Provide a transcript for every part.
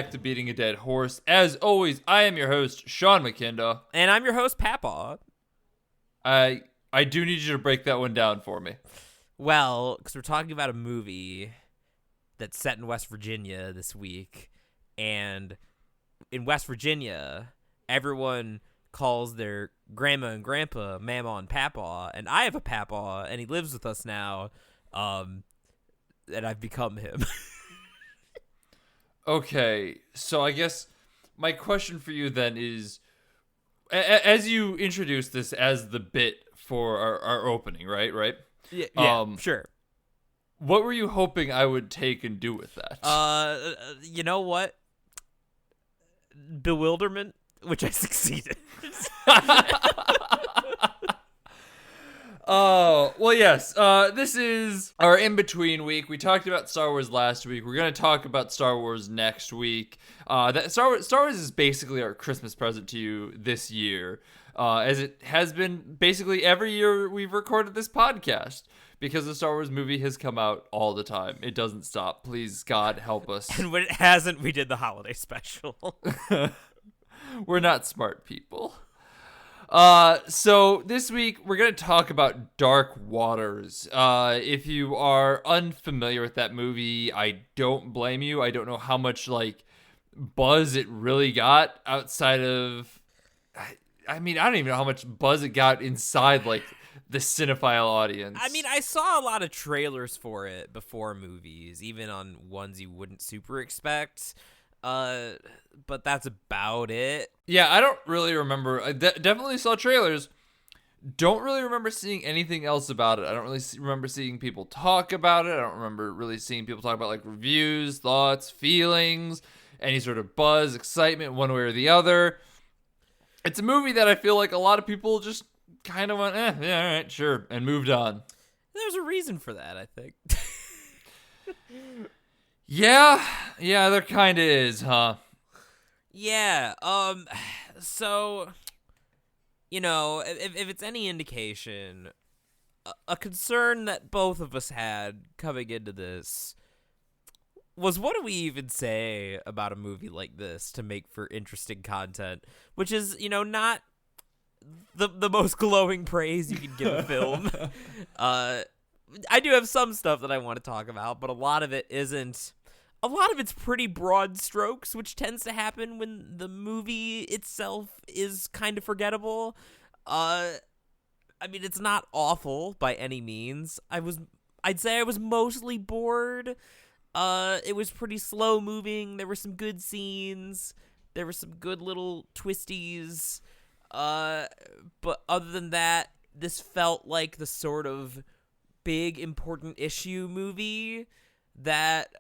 back to Beating a Dead Horse. As always, I am your host, Sean McKinda. And I'm your host, Papaw. I do need you to break that one down for me. Well, because we're talking about a movie that's set in West Virginia this week. And in West Virginia, everyone calls their grandma and grandpa Mama and Papaw. And I have a Papaw, and he lives with us now. And I've become him. Okay, so I guess my question for you then is, as you introduce this as the bit for our opening, right? Yeah, sure. What were you hoping I would take and do with that? You know what? Bewilderment, which I succeeded. Oh, well, yes. This is our in-between week. We talked about Star Wars last week. We're going to talk about Star Wars next week. Star Wars is basically our Christmas present to you this year, as it has been basically every year we've recorded this podcast, because the Star Wars movie has come out all the time. It doesn't stop. Please, God, help us. And when it hasn't, we did the holiday special. We're not smart people. So this week we're going to talk about Dark Waters. If you are unfamiliar with that movie, I don't blame you. I don't know how much buzz it really got outside of, I don't even know how much buzz it got inside the cinephile audience. I mean, I saw a lot of trailers for it before movies, even on ones you wouldn't super expect. But that's about it. Yeah, I don't really remember. I definitely saw trailers. Don't really remember seeing anything else about it. I don't really remember seeing people talk about it. I don't remember really seeing people talk about reviews, thoughts, feelings, any sort of buzz, excitement, one way or the other. It's a movie that I feel like a lot of people just kind of went, yeah, all right, sure, and moved on. There's a reason for that, I think. Yeah, there kind of is, huh? Yeah, so, if it's any indication, a concern that both of us had coming into this was, what do we even say about a movie like this to make for interesting content, which is, not the most glowing praise you can give a film. I do have some stuff that I want to talk about, but a lot of it isn't. A lot of it's pretty broad strokes, which tends to happen when the movie itself is kind of forgettable. It's not awful by any means. I'd say I was mostly bored. It was pretty slow moving. There were some good scenes. There were some good little twisties. But other than that, this felt like the sort of big important issue movie that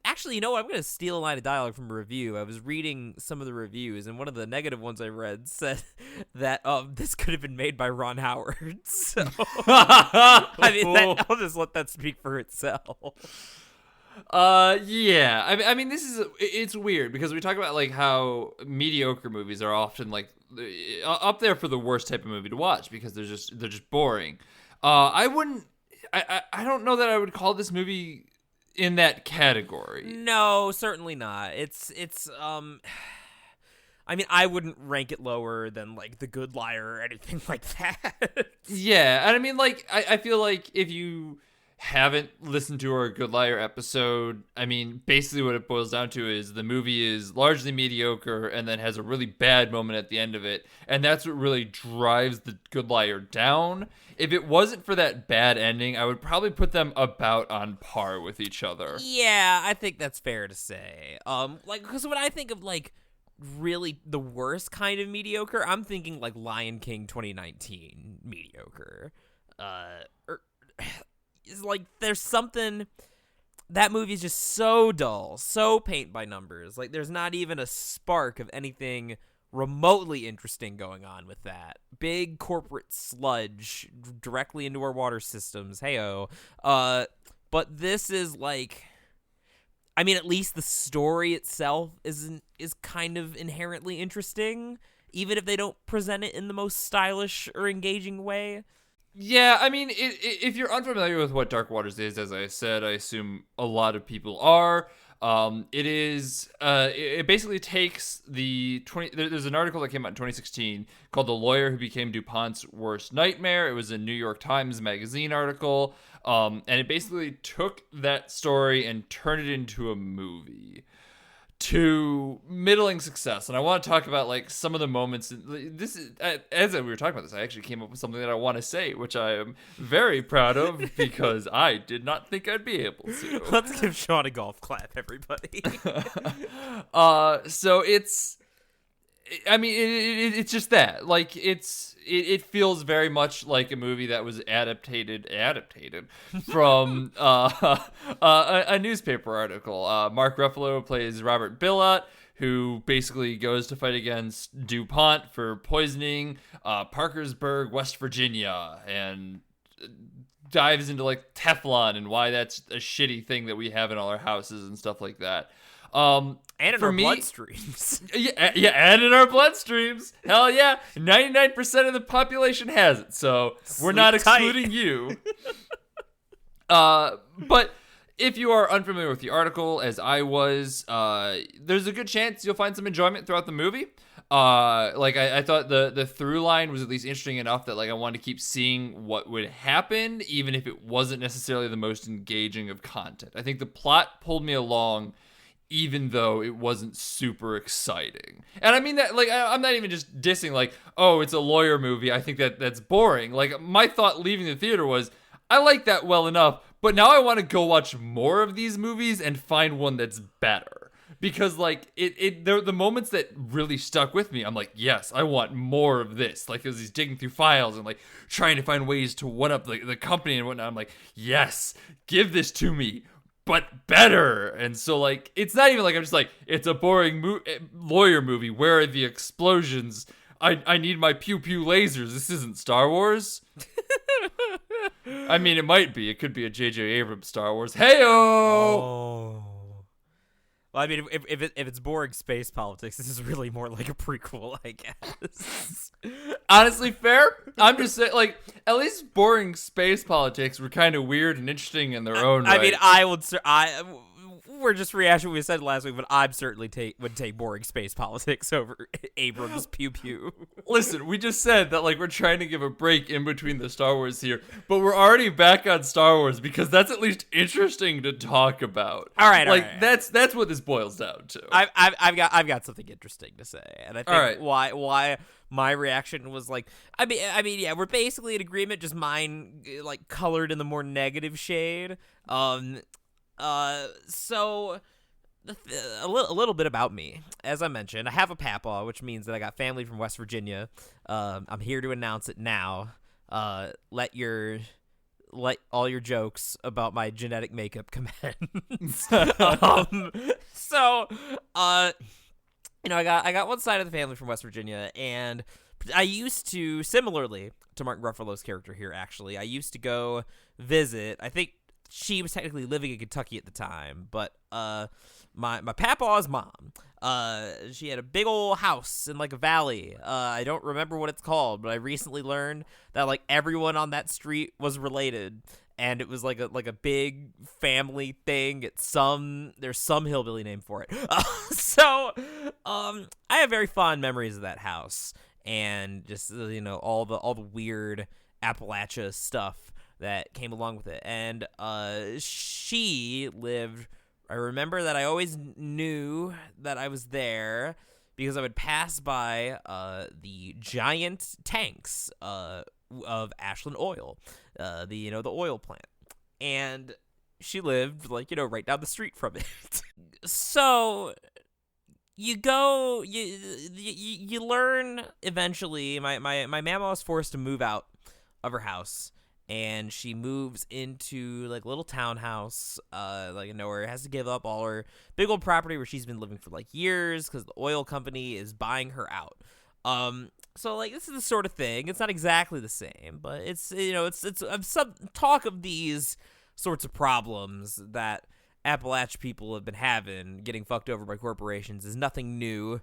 actually, I'm going to steal a line of dialogue from a review. I was reading some of the reviews, and one of the negative ones I read said that this could have been made by Ron Howard. So, I'll just let that speak for itself. Yeah. It's weird because we talk about how mediocre movies are often up there for the worst type of movie to watch because they're just boring. I don't know that I would call this movie in that category. No, certainly not. I wouldn't rank it lower than The Good Liar or anything like that. Yeah, and I feel like if you haven't listened to our Good Liar episode, basically what it boils down to is the movie is largely mediocre and then has a really bad moment at the end of it, and that's what really drives the Good Liar down. If it wasn't for that bad ending, I would probably put them about on par with each other. Yeah, I think that's fair to say. Because when I think of really the worst kind of mediocre, I'm thinking Lion King 2019 mediocre. There's something, that movie is just so dull, so paint by numbers. There's not even a spark of anything remotely interesting going on with that. Big corporate sludge directly into our water systems. Heyo. But this is at least the story itself is kind of inherently interesting, even if they don't present it in the most stylish or engaging way. Yeah, if you're unfamiliar with what Dark Waters is, as I said, I assume a lot of people are. It is it basically takes the 20 there's an article that came out in 2016 called "The Lawyer Who Became DuPont's Worst Nightmare." It was a New York Times magazine article, and it basically took that story and turned it into a movie to middling success. And I want to talk about like some of the moments. This is, as we were talking about this, I actually came up with something that I want to say, which I am very proud of because I did not think I'd be able to. Let's give Sean a golf clap, everybody. So it's, I mean, it's just that, like, it feels very much like a movie that was adapted from a newspaper article. Mark Ruffalo plays Robert Bilott, who basically goes to fight against DuPont for poisoning Parkersburg, West Virginia, and dives into like Teflon and why that's a shitty thing that we have in all our houses and stuff like that. And in our bloodstreams. Yeah, and in our bloodstreams. Hell yeah. 99% of the population has it, so we're not excluding you. But if you are unfamiliar with the article, as I was, there's a good chance you'll find some enjoyment throughout the movie. I thought the through line was at least interesting enough that like I wanted to keep seeing what would happen, even if it wasn't necessarily the most engaging of content. I think the plot pulled me along, even though it wasn't super exciting. And I mean that, like, I'm not even just dissing, like, oh, it's a lawyer movie, I think that's boring. Like, my thought leaving the theater was, I like that well enough, but now I want to go watch more of these movies and find one that's better. Because, like, the moments that really stuck with me, I'm like, yes, I want more of this. Like, as he's digging through files and, like, trying to find ways to one-up the company and whatnot, I'm like, yes, give this to me, but better. And so like it's not even like I'm just like it's a boring lawyer movie. Where are the explosions? I need my pew pew lasers. This isn't Star Wars. I mean, it might be. It could be a J.J. Abrams Star Wars. Hey-o! Oh. Well, I mean, if it's boring space politics, this is really more like a prequel, I guess. Honestly, fair. I'm just saying, like, at least boring space politics were kind of weird and interesting in their own right. I mean, we're just rehashing what we said last week, but I'm certainly would take boring space politics over Abrams pew pew. Listen, we just said that like we're trying to give a break in between the Star Wars here, but we're already back on Star Wars because that's at least interesting to talk about. All right, that's what this boils down to. I've got something interesting to say, and I think right. why my reaction was like, I mean, yeah, we're basically in agreement. Just mine like colored in the more negative shade. So a little bit about me. As I mentioned, I have a papaw, which means that I got family from West Virginia. I'm here to announce it now. Let all your jokes about my genetic makeup commence. I got one side of the family from West Virginia, and I used to, similarly to Mark Ruffalo's character here, actually, I used to go visit. I think she was technically living in Kentucky at the time, but my papaw's mom, she had a big old house in like a valley. I don't remember what it's called, but I recently learned that like everyone on that street was related, and it was like a big family thing. There's some hillbilly name for it. So I have very fond memories of that house, and just all the weird Appalachia stuff that came along with it. And she lived, I remember that I always knew that I was there because I would pass by the giant tanks of Ashland Oil, the oil plant. And she lived right down the street from it. So you learn eventually. My mama was forced to move out of her house, and she moves into like a little townhouse, nowhere. Has to give up all her big old property where she's been living for like years because the oil company is buying her out. So like this is the sort of thing. It's not exactly the same, but it's some talk of these sorts of problems that Appalachia people have been having, getting fucked over by corporations, is nothing new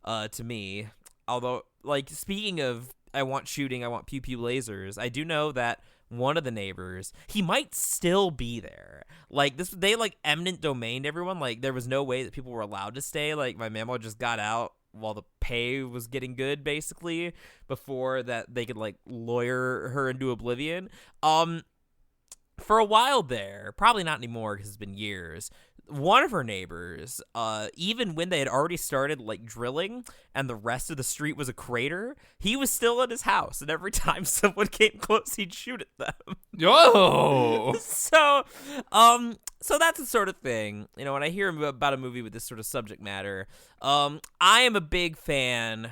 to me. Although, like, speaking of I want shooting, I want pew pew lasers. I do know that one of the neighbors, he might still be there. Like this, they like eminent domained everyone. Like there was no way that people were allowed to stay. Like my mama just got out while the pay was getting good, basically, before that they could like lawyer her into oblivion. For a while there, probably not anymore because it's been years. One of her neighbors, even when they had already started like drilling and the rest of the street was a crater, he was still in his house, and every time someone came close, he'd shoot at them. Yo! So that's the sort of thing. You know, when I hear about a movie with this sort of subject matter, I am a big fan.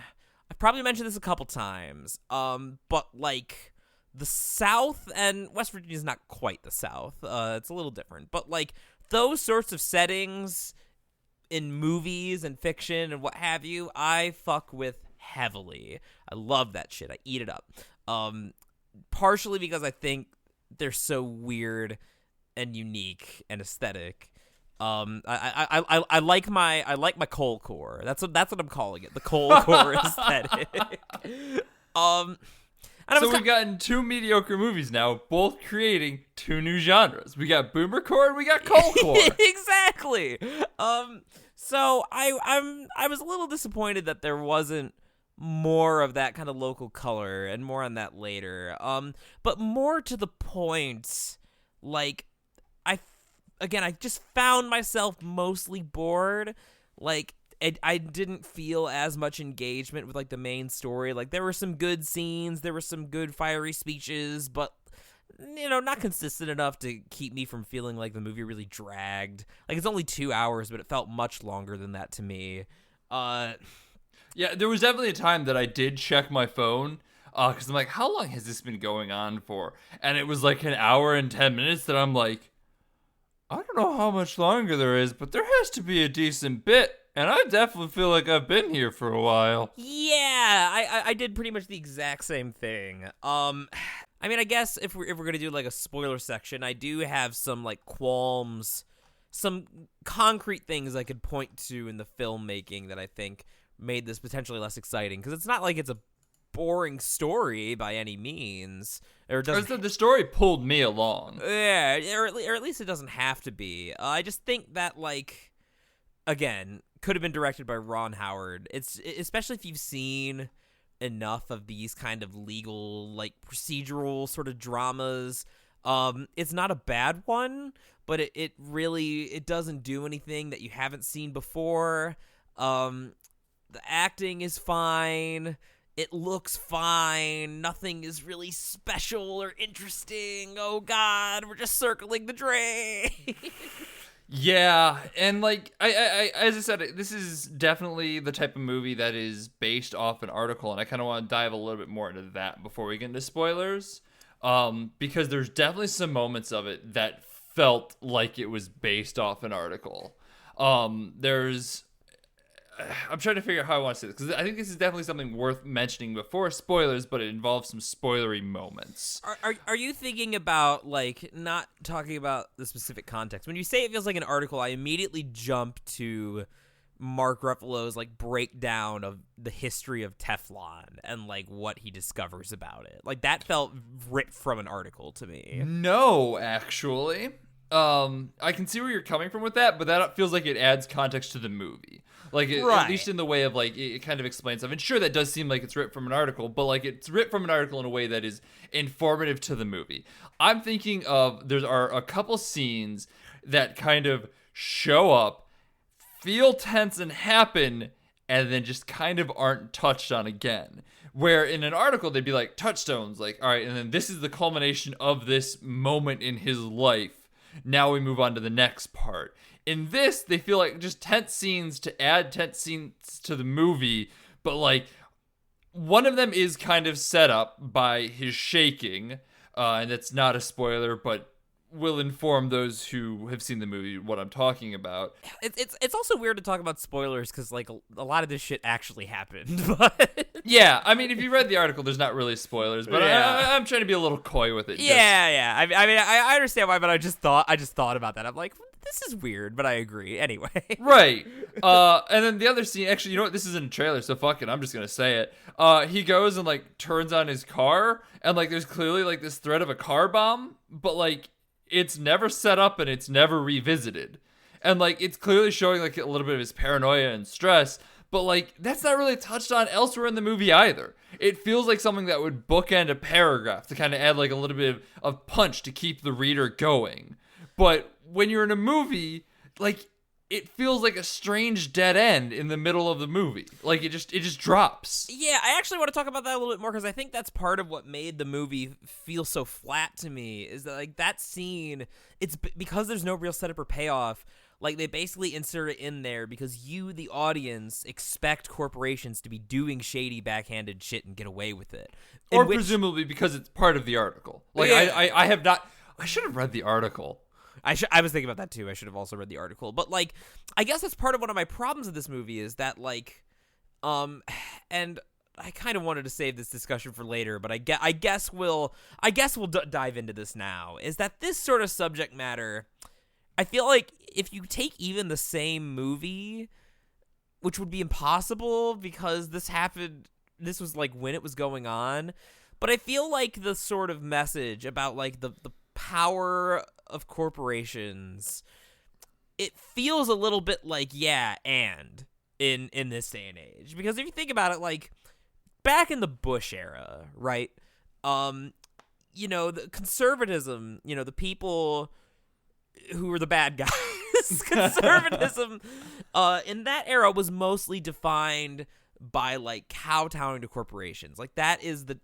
I've probably mentioned this a couple times, but like the South, and West Virginia is not quite the South. It's a little different, but like those sorts of settings in movies and fiction and what have you, I fuck with heavily. I love that shit. I eat it up. Partially because I think they're so weird and unique and aesthetic. I like my CoalCore. That's what I'm calling it. The CoalCore aesthetic. So we've gotten two mediocre movies now, both creating two new genres. We got Boomercore and we got CoalCore. Exactly. So I was a little disappointed that there wasn't more of that kind of local color, and more on that later. But more to the point, like I just found myself mostly bored. Like I didn't feel as much engagement with like the main story. Like there were some good scenes, there were some good fiery speeches, but you know, not consistent enough to keep me from feeling like the movie really dragged. Like it's only 2 hours, but it felt much longer than that to me. Yeah, there was definitely a time that I did check my phone because I'm like, how long has this been going on for? And it was like an hour and 10 minutes that I'm like, I don't know how much longer there is, but there has to be a decent bit. And I definitely feel like I've been here for a while. Yeah, I did pretty much the exact same thing. I mean, I guess if we're gonna do like a spoiler section, I do have some like qualms, some concrete things I could point to in the filmmaking that I think made this potentially less exciting. Because it's not like it's a boring story by any means. Or the story pulled me along. Yeah, or at least it doesn't have to be. I just think that like, again, could have been directed by Ron Howard. It's especially if you've seen enough of these kind of legal, like procedural sort of dramas. It's not a bad one, but it really doesn't do anything that you haven't seen before. The acting is fine. It looks fine. Nothing is really special or interesting. Oh God, we're just circling the drain. Yeah, and like I as I said, this is definitely the type of movie that is based off an article, and I kind of want to dive a little bit more into that before we get into spoilers, because there's definitely some moments of it that felt like it was based off an article. I'm trying to figure out how I want to say this, because I think this is definitely something worth mentioning before spoilers, but it involves some spoilery moments. Are you thinking about, like, not talking about the specific context? When you say it feels like an article, I immediately jump to Mark Ruffalo's, like, breakdown of the history of Teflon and, like, what he discovers about it. Like, that felt ripped from an article to me. No, actually. I can see where you're coming from with that, but that feels like it adds context to the movie. Like, at least in the way of, like, it kind of explains stuff. And sure, that does seem like it's ripped from an article, but, like, it's ripped from an article in a way that is informative to the movie. I'm thinking of, there are a couple scenes that kind of show up, feel tense and happen, and then just kind of aren't touched on again. Where in an article, they'd be like, touchstones, like, all right, and then this is the culmination of this moment in his life. Now we move on to the next part. In this, they feel like just tense scenes to add tense scenes to the movie, but like one of them is kind of set up by his shaking, and that's not a spoiler, but will inform those who have seen the movie what I'm talking about. It's also weird to talk about spoilers because like a lot of this shit actually happened. But yeah, I mean, if you read the article, there's not really spoilers, but yeah. I'm trying to be a little coy with it. Yeah. I mean, I understand why, but I just thought about that. I'm like, this is weird, but I agree anyway. Right. And then the other scene, actually, you know what? This is in a trailer, so fuck it. I'm just gonna say it. He goes and like turns on his car, and like there's clearly like this threat of a car bomb, but like it's never set up and it's never revisited, and like it's clearly showing like a little bit of his paranoia and stress. But like that's not really touched on elsewhere in the movie either. It feels like something that would bookend a paragraph to kind of add like a little bit of punch to keep the reader going. But when you're in a movie, like it feels like a strange dead end in the middle of the movie. Like it just drops. Yeah, I actually want to talk about that a little bit more because I think that's part of what made the movie feel so flat to me is that like that scene, it's because there's no real setup or payoff. Like, they basically insert it in there because you, the audience, expect corporations to be doing shady, backhanded shit and get away with it. Or presumably because it's part of the article. Like, yeah. I have not... I should have read the article. I was thinking about that, too. I should have also read the article. But, like, I guess that's part of one of my problems with this movie is that, like... And I kind of wanted to save this discussion for later, but I guess we'll dive into this now, is that this sort of subject matter... I feel like if you take even the same movie, which would be impossible because this was like when it was going on, but I feel like the sort of message about like the power of corporations, it feels a little bit like and in this day and age. Because if you think about it, like back in the Bush era, right? The conservatism, the people who were the bad guys. Conservatism in that era was mostly defined by like kowtowing to corporations. Like that is the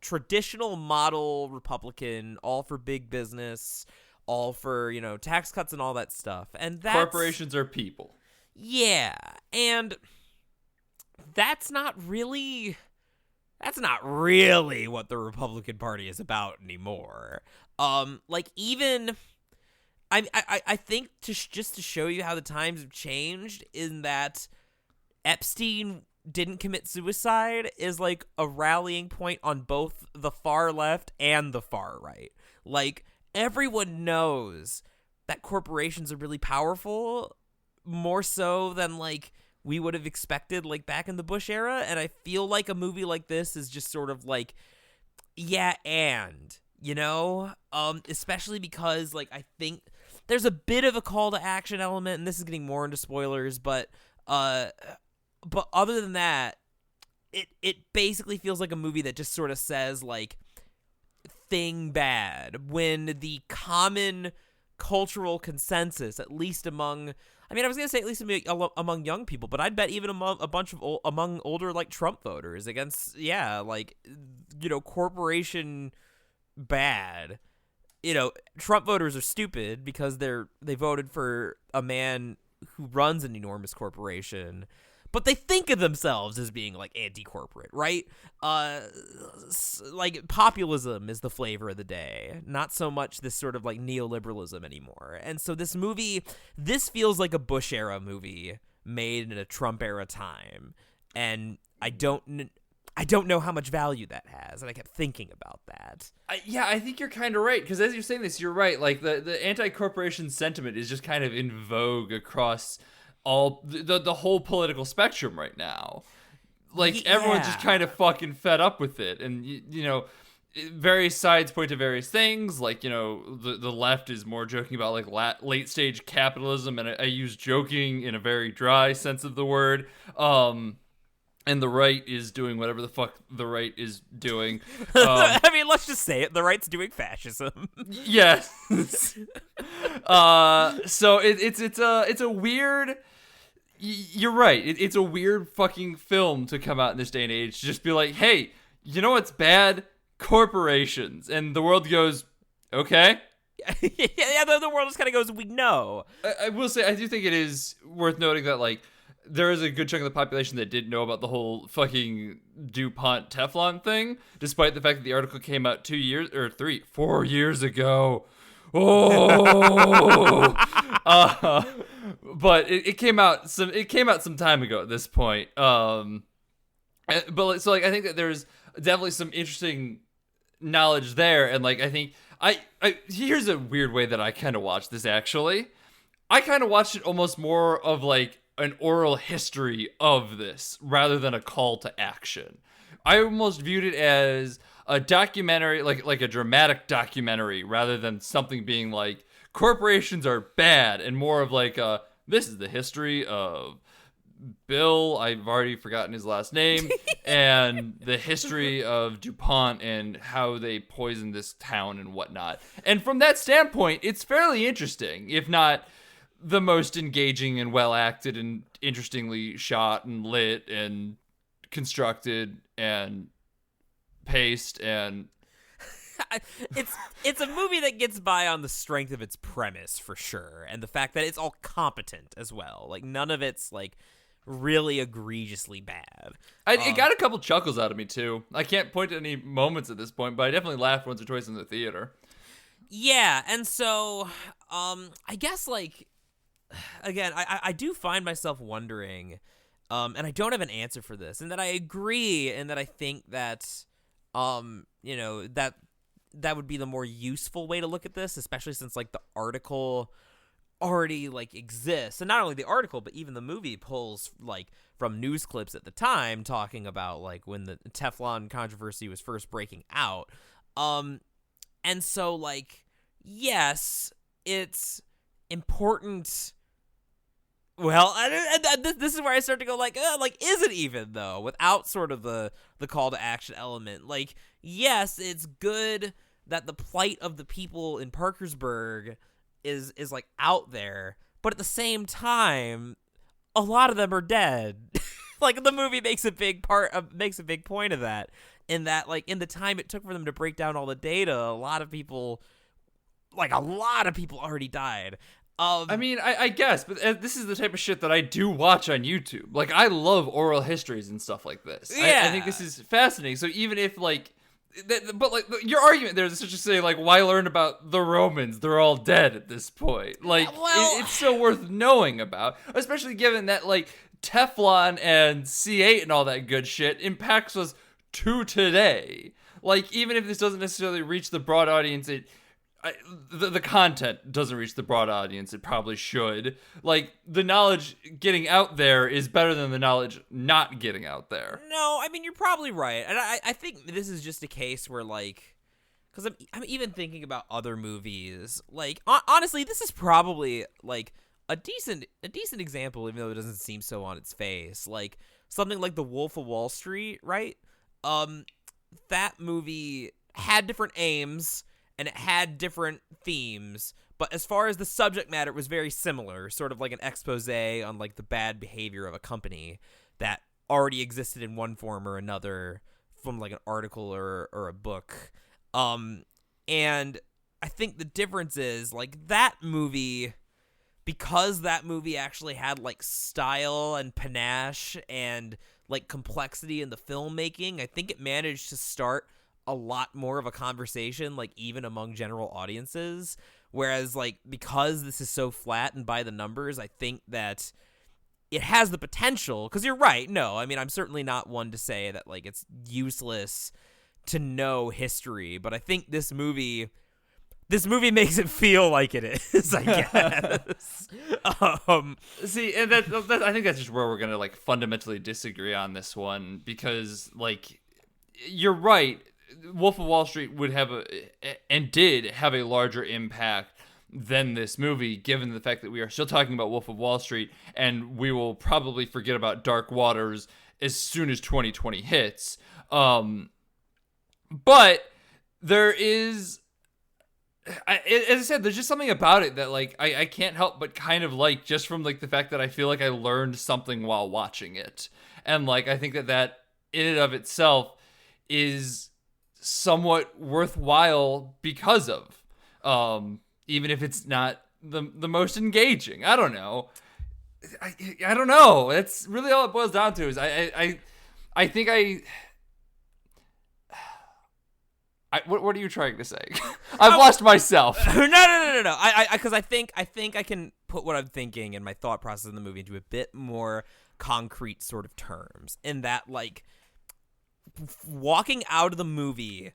traditional model Republican, all for big business, all for, tax cuts and all that stuff. And that's, corporations are people. Yeah. And that's not really what the Republican Party is about anymore. Like even I think just to show you how the times have changed in that Epstein didn't commit suicide is like a rallying point on both the far left and the far right. Like everyone knows that corporations are really powerful, more so than like we would have expected like back in the Bush era. And I feel like a movie like this is just sort of like, especially because like I think there's a bit of a call to action element, and this is getting more into spoilers, but other than that, it basically feels like a movie that just sort of says like thing bad when the common cultural consensus, at least among, I mean, I was gonna say at least among young people, but I'd bet even among a bunch of among older like Trump voters against corporation bad. Trump voters are stupid because they voted for a man who runs an enormous corporation, but they think of themselves as being like anti-corporate, right? Like populism is the flavor of the day, not so much this sort of like neoliberalism anymore. And so this feels like a Bush era movie made in a Trump era time, and I don't know how much value that has, and I kept thinking about that. I think you're kind of right, because as you're saying this, you're right. Like, the anti-corporation sentiment is just kind of in vogue across all the whole political spectrum right now. Like, everyone's just kind of fucking fed up with it, and, various sides point to various things. Like, the left is more joking about, like, late-stage capitalism, and I use joking in a very dry sense of the word. And the right is doing whatever the fuck the right is doing. I mean, let's just say it. The right's doing fascism. Yes. So it's a weird... You're right. It's a weird fucking film to come out in this day and age. To just be like, hey, you know what's bad? Corporations. And the world goes, okay. Yeah, the world just kind of goes, we know. I will say, I do think it is worth noting that, like, there is a good chunk of the population that didn't know about the whole fucking DuPont Teflon thing, despite the fact that the article came out 4 years ago. Oh, but it came out some time ago at this point. But so like I think that there's definitely some interesting knowledge there, and like I think I here's a weird way that I kind of watch this actually. I kind of watched it almost more of like an oral history of this rather than a call to action. I almost viewed it as a documentary, like a dramatic documentary, rather than something being like corporations are bad, and more of like this is the history of Bill, I've already forgotten his last name, and the history of DuPont and how they poisoned this town and whatnot. And from that standpoint, it's fairly interesting, if not the most engaging and well acted and interestingly shot and lit and constructed and paced and it's a movie that gets by on the strength of its premise for sure, and the fact that it's all competent as well. Like none of it's like really egregiously bad. It got a couple chuckles out of me too. I can't point to any moments at this point, but I definitely laughed once or twice in the theater. Yeah, and so I guess like again, I do find myself wondering, and I don't have an answer for this, and that I agree, and that I think that that would be the more useful way to look at this, especially since like the article already like exists, and not only the article but even the movie pulls like from news clips at the time talking about like when the Teflon controversy was first breaking out, and so like yes, it's important. Well, this is where I start to go like is it even though without sort of the call to action element? Like yes, it's good that the plight of the people in Parkersburg is like out there, but at the same time, a lot of them are dead. Like the movie makes a big point of that, in that like in the time it took for them to break down all the data, a lot of people already died. I mean, I guess, but this is the type of shit that I do watch on YouTube. Like, I love oral histories and stuff like this. Yeah. I think this is fascinating. So even if, like, but, like, your argument there is to just say, like, why learn about the Romans? They're all dead at this point. Like, well, it's so worth knowing about, especially given that, like, Teflon and C8 and all that good shit impacts us to today. Like, even if this doesn't necessarily reach the broad audience, the content doesn't reach the broad audience. It probably should. Like, the knowledge getting out there is better than the knowledge not getting out there. No, I mean, you're probably right. And I think this is just a case where, like, because I'm even thinking about other movies. Like, honestly, this is probably, like, a decent example, even though it doesn't seem so on its face. Like, something like The Wolf of Wall Street, right? That movie had different aims, and it had different themes, but as far as the subject matter, it was very similar, sort of like an expose on like the bad behavior of a company that already existed in one form or another from like an article or a book. And I think the difference is like that movie, because that movie actually had like style and panache and like complexity in the filmmaking, I think it managed to start a lot more of a conversation, like even among general audiences. Whereas like, because this is so flat and by the numbers, I think that it has the potential, because you're right. No, I mean, I'm certainly not one to say that like it's useless to know history, but I think this movie makes it feel like it is, I guess. See, and that I think that's just where we're gonna like fundamentally disagree on this one, because like you're right. Wolf of Wall Street would have and did have a larger impact than this movie, given the fact that we are still talking about Wolf of Wall Street, and we will probably forget about Dark Waters as soon as 2020 hits. But there is, as I said, there's just something about it that like I can't help but kind of like, just from like the fact that I feel like I learned something while watching it, and like I think that in and of itself is somewhat worthwhile because of, even if it's not the most engaging. I don't know. I don't know. That's really all it boils down to. Is I think what are you trying to say? I've lost myself. No. Because I think I can put what I'm thinking and my thought process in the movie into a bit more concrete sort of terms. In that, like, walking out of the movie,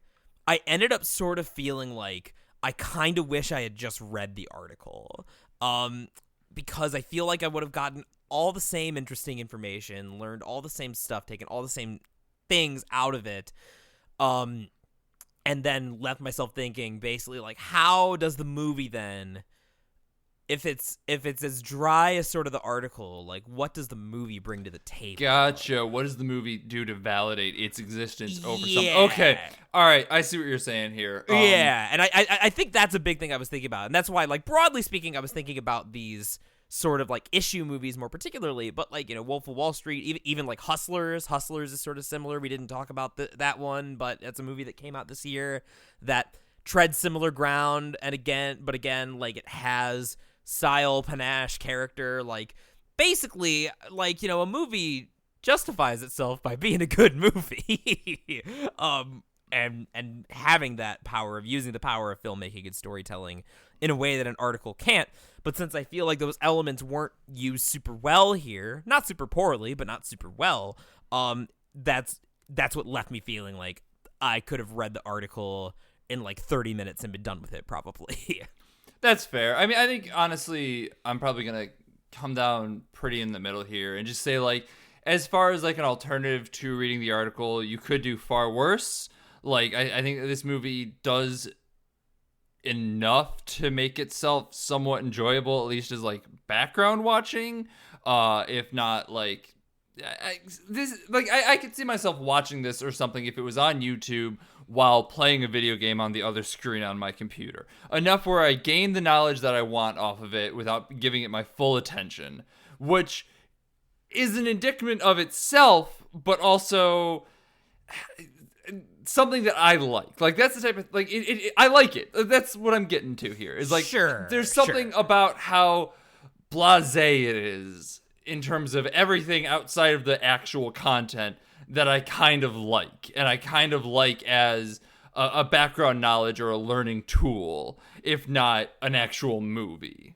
I ended up sort of feeling like I kind of wish I had just read the article. because I feel like I would have gotten all the same interesting information, learned all the same stuff, taken all the same things out of it, and then left myself thinking basically like, how does the movie then, if it's as dry as sort of the article, like what does the movie bring to the table? Gotcha. What does the movie do to validate its existence over something? Yeah. Okay. All right. I see what you're saying here. Yeah, and I think that's a big thing I was thinking about, and that's why, like, broadly speaking, I was thinking about these sort of like issue movies more particularly, but like, you know, Wolf of Wall Street, even like Hustlers is sort of similar. We didn't talk about that one, but it's a movie that came out this year that treads similar ground, and again, like, it has style, panache, character, like, basically, like, you know, a movie justifies itself by being a good movie. And having that power of using the power of filmmaking and storytelling in a way that an article can't. But since I feel like those elements weren't used super well here, not super poorly, but not super well, that's what left me feeling like I could have read the article in like 30 minutes and been done with it, probably. That's fair. I mean, I think, honestly, I'm probably going to come down pretty in the middle here and just say, like, as far as, like, an alternative to reading the article, you could do far worse. Like, I think this movie does enough to make itself somewhat enjoyable, at least as, like, background watching. If not, like, I could see myself watching this or something if it was on YouTube while playing a video game on the other screen on my computer. Enough where I gain the knowledge that I want off of it without giving it my full attention, which is an indictment of itself, but also something that I like. Like, that's the type of, like, I like it. That's what I'm getting to here. Is like, there's something about how blasé it is in terms of everything outside of the actual content that I kind of like. And I kind of like as a background knowledge or a learning tool, if not an actual movie.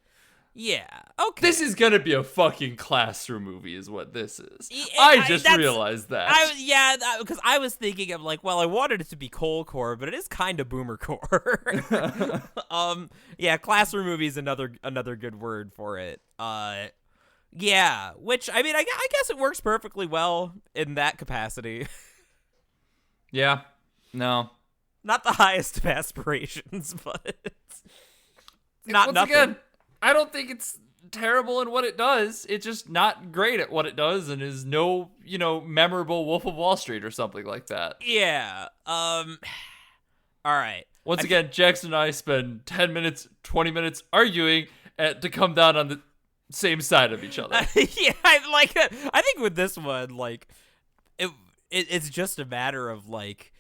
Yeah, okay. This is gonna be a fucking classroom movie is what this is. I just realized that. Because I was thinking of like, well, I wanted it to be CoalCore, but it is kind of boomercore. Yeah, classroom movie is another good word for it. Yeah, which, I mean, I guess it works perfectly well in that capacity. Yeah, no. Not the highest of aspirations, but it's not Once nothing. Again, I don't think it's terrible in what it does. It's just not great at what it does and is no, memorable Wolf of Wall Street or something like that. Yeah. All right. Once again, Jackson and I spend 10 minutes, 20 minutes arguing to come down on the same side of each other. Yeah, I think with this one, like, it's just a matter of, like,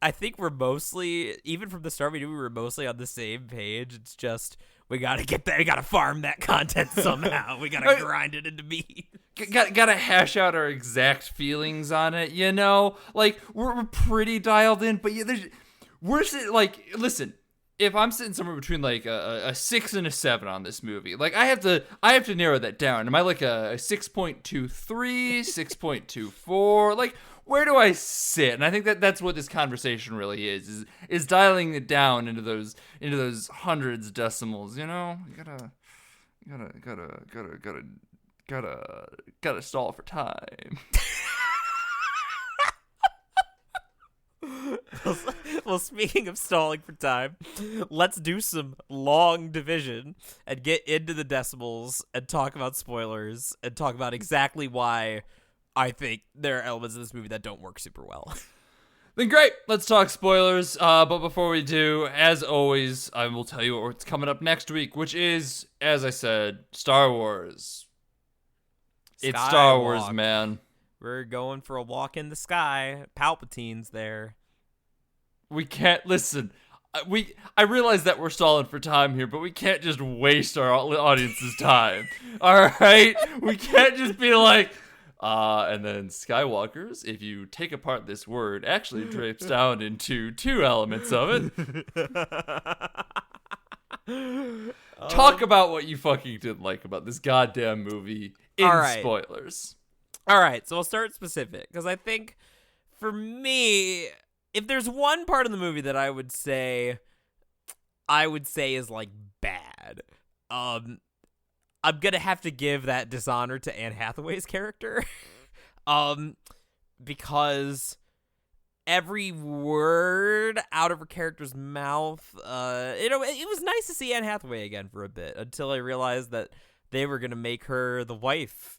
I think we're mostly, even from the start we were mostly on the same page. It's just, we gotta farm that content somehow. We gotta grind it into meat. Gotta hash out our exact feelings on it, Like, we're pretty dialed in, but yeah, we're sitting, like, listen, if I'm sitting somewhere between like a 6 and a 7 on this movie, like I have to narrow that down. Am I like a 6.23, 6.24? Like, where do I sit? And I think that's what this conversation really is dialing it down into those hundreds decimals. You gotta stall for time. Well, speaking of stalling for time, let's do some long division and get into the decimals and talk about spoilers and talk about exactly why I think there are elements of this movie that don't work super well. Then great, let's talk spoilers. But before we do, as always, I will tell you what's coming up next week, which is, as I said, Star Wars. It's Star Wars, man. We're going for a walk in the sky. Palpatine's there. We can't listen. I realize that we're stalling for time here, but we can't just waste our audience's time. All right, we can't just be like, and then Skywalkers, if you take apart this word, actually drapes down into two elements of it. Talk about what you fucking didn't like about this goddamn movie in spoilers. All right, so I'll start specific, because I think, for me, if there's one part of the movie that I would say is, like, bad, I'm gonna have to give that dishonor to Anne Hathaway's character, because every word out of her character's mouth, it was nice to see Anne Hathaway again for a bit until I realized that they were gonna make her the wife.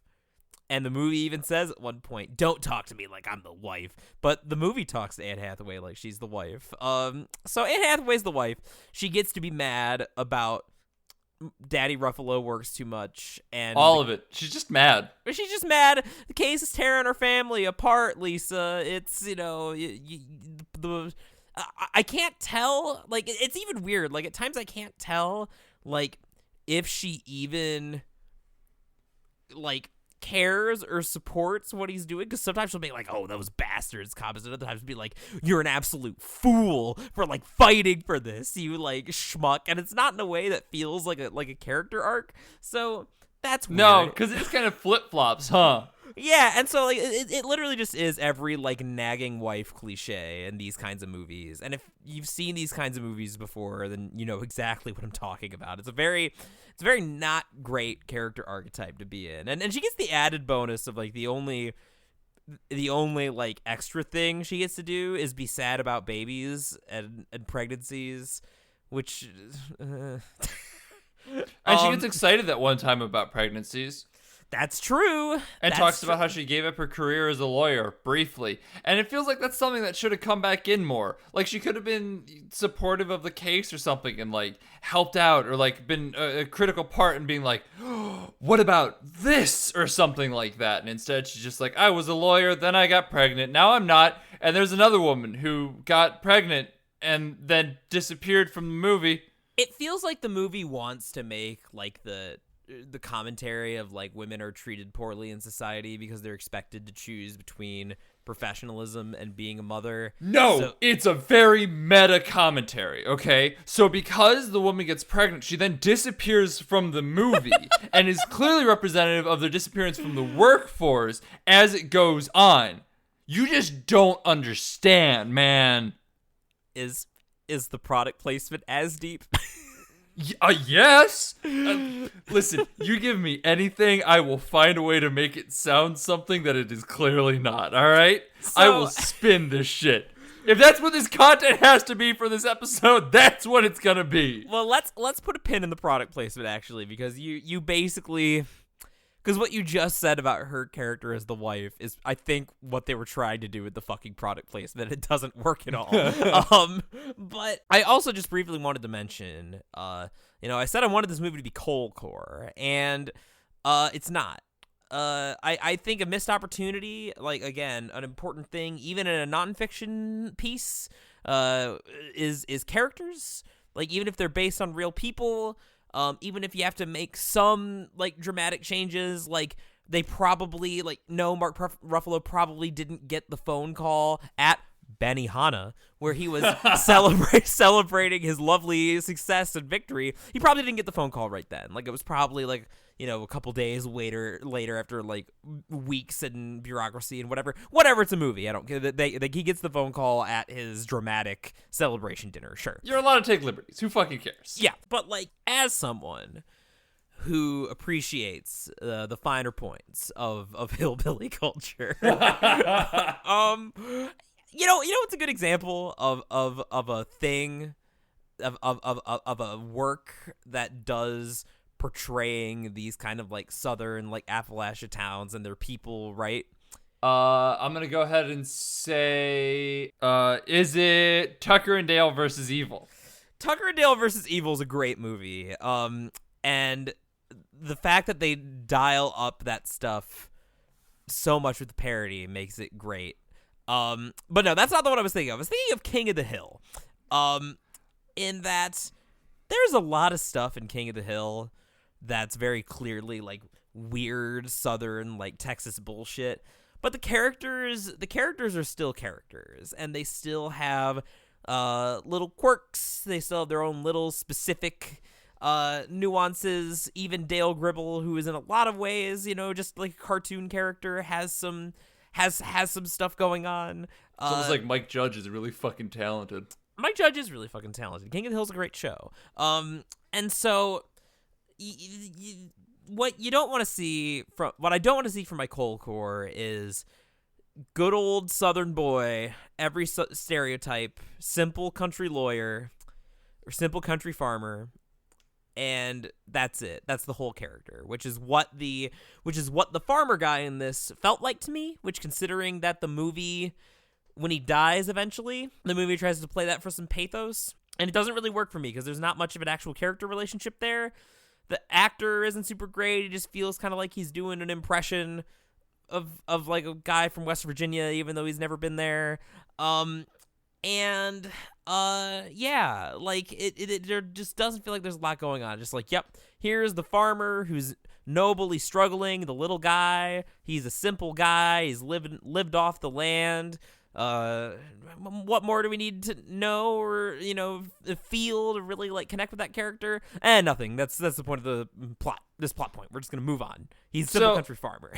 And the movie even says at one point, "Don't talk to me like I'm the wife." But the movie talks to Anne Hathaway like she's the wife. So Anne Hathaway's the wife. She gets to be mad about Daddy Ruffalo works too much, and all of it. She's just mad. She's just mad. The case is tearing our family apart, Lisa. It's, I can't tell. Like, it's even weird. Like, at times I can't tell, like, if she even, like, cares or supports what he's doing, because sometimes she'll be like, "Oh, those bastards cops," and other times be like, "You're an absolute fool for like fighting for this, you like schmuck," and it's not in a way that feels like a character arc. So that's weird. No, because it just kind of flip-flops, huh? Yeah, and so like it literally just is every like nagging wife cliche in these kinds of movies. And if you've seen these kinds of movies before, then you know exactly what I'm talking about. It's a very not great character archetype to be in. And she gets the added bonus of like the only like extra thing she gets to do is be sad about babies and pregnancies, which and she gets excited that one time about pregnancies. That's true. And talks about how she gave up her career as a lawyer briefly. And it feels like that's something that should have come back in more. Like, she could have been supportive of the case or something and, like, helped out or, like, been a critical part in being like, oh, what about this? Or something like that. And instead, she's just like, I was a lawyer, then I got pregnant, now I'm not. And there's another woman who got pregnant and then disappeared from the movie. It feels like the movie wants to make, like, the commentary of like women are treated poorly in society because they're expected to choose between professionalism and being a mother. No, it's a very meta commentary, okay? So because the woman gets pregnant, she then disappears from the movie and is clearly representative of their disappearance from the workforce as it goes on. You just don't understand, man. Is the product placement as deep? Yes. Listen, you give me anything, I will find a way to make it sound something that it is clearly not. All right, I will spin this shit. If that's what this content has to be for this episode, that's what it's gonna be. Well, let's put a pin in the product placement actually, because you basically. Because what you just said about her character as the wife is, I think, what they were trying to do with the fucking product placement. It doesn't work at all. But I also just briefly wanted to mention, I said I wanted this movie to be CoalCore, and it's not. I think a missed opportunity, like, again, an important thing, even in a nonfiction piece, is characters. Like, even if they're based on real people. Even if you have to make some, like, dramatic changes, like, they probably, like, no, Mark Ruffalo probably didn't get the phone call at Benihana, where he was celebrating his lovely success and victory. He probably didn't get the phone call right then. Like, it was probably, like, a couple days later after, like, weeks and bureaucracy and whatever. It's a movie. I don't care. He gets the phone call at his dramatic celebration dinner. Sure. You're allowed to take liberties. Who fucking cares? Yeah, but, like, as someone who appreciates the finer points of hillbilly culture, what's a good example of a thing, of a work that does portraying these kind of like southern like Appalachia towns and their people, right? I'm gonna go ahead and say, is it Tucker and Dale versus Evil? Tucker and Dale versus Evil is a great movie. And the fact that they dial up that stuff so much with the parody makes it great. But no, that's not the one I was thinking of. I was thinking of King of the Hill. In that there's a lot of stuff in King of the Hill that's very clearly like weird southern like Texas bullshit, but the characters are still characters, and they still have little quirks. They still have their own little specific nuances. Even Dale Gribble, who is in a lot of ways, just like a cartoon character, has some stuff going on. It's almost like Mike Judge is really fucking talented. Mike Judge is really fucking talented. King of the Hill's a great show. And so what you don't want to see from what I don't want to see from my CoalCore is good old Southern boy, every stereotype, simple country lawyer or simple country farmer, and that's it. That's the whole character, which is what the farmer guy in this felt like to me. Which, considering that the movie, when he dies eventually, the movie tries to play that for some pathos, and it doesn't really work for me because there's not much of an actual character relationship there. The actor isn't super great. He just feels kind of like he's doing an impression of like a guy from West Virginia, even though he's never been there. Yeah, like it there just doesn't feel like there's a lot going on. Just like, yep, here's the farmer who's nobly struggling, the little guy. He's a simple guy. He's lived off the land. What more do we need to know or feel to really like connect with that character? And nothing. That's the point of the plot. This plot point. We're just gonna move on. He's a simple country farmer.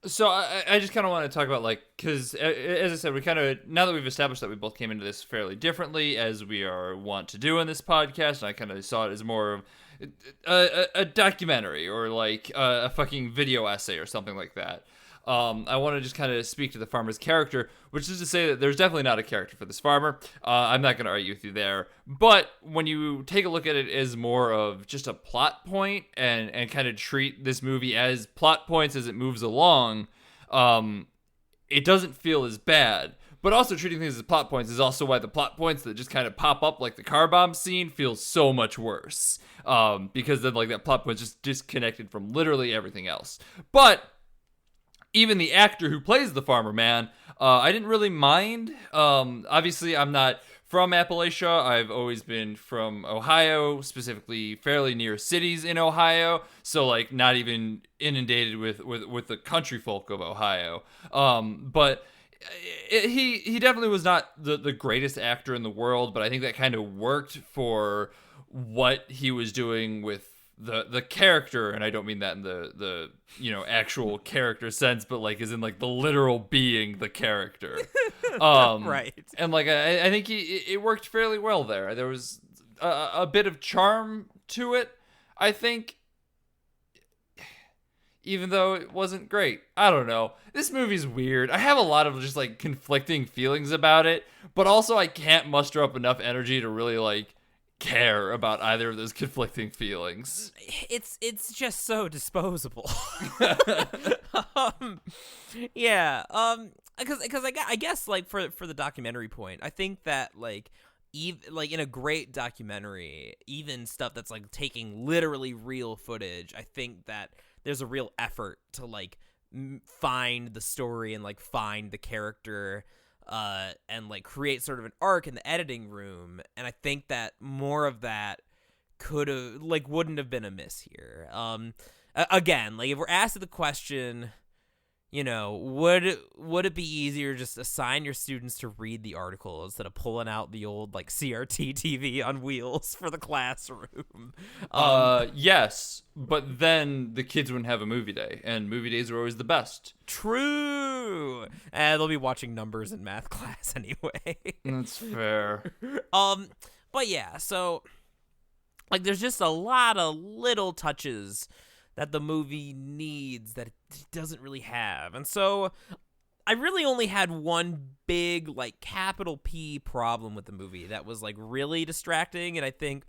So I just kind of want to talk about, like, because as I said, we kind of, now that we've established that we both came into this fairly differently, as we are wont to do in this podcast, and I kind of saw it as more of a documentary or like a fucking video essay or something like that. I want to just kind of speak to the farmer's character, which is to say that there's definitely not a character for this farmer. I'm not going to argue with you there. But when you take a look at it as more of just a plot point and kind of treat this movie as plot points as it moves along, it doesn't feel as bad. But also treating things as plot points is also why the plot points that just kind of pop up, like the car bomb scene, feels so much worse. Because then, like, that plot point is just disconnected from literally everything else. But even the actor who plays the farmer man, I didn't really mind. Obviously, I'm not from Appalachia. I've always been from Ohio, specifically fairly near cities in Ohio. So, like, not even inundated with the country folk of Ohio. But he definitely was not the greatest actor in the world, but I think that kind of worked for what he was doing with the character, and I don't mean that in the actual character sense, but like as in like the literal being the character. Right. And like I think it worked fairly well there. There was a bit of charm to it, I think, even though it wasn't great. I don't know. This movie's weird. I have a lot of just like conflicting feelings about it, but also I can't muster up enough energy to really like care about either of those conflicting feelings. It's just so disposable. Because I guess like for the documentary point, I think that like like in a great documentary, even stuff that's like taking literally real footage, I think that there's a real effort to like find the story and like find the character. And like create sort of an arc in the editing room, and I think that more of that wouldn't have been amiss here. Again, like if we're asked the question, would it be easier just assign your students to read the article instead of pulling out the old like CRT TV on wheels for the classroom? Yes, but then the kids wouldn't have a movie day, and movie days are always the best. True. And they'll be watching numbers in math class anyway. That's fair. But yeah, so like there's just a lot of little touches that the movie needs that it doesn't really have. And so I really only had one big like capital P problem with the movie that was like really distracting and I think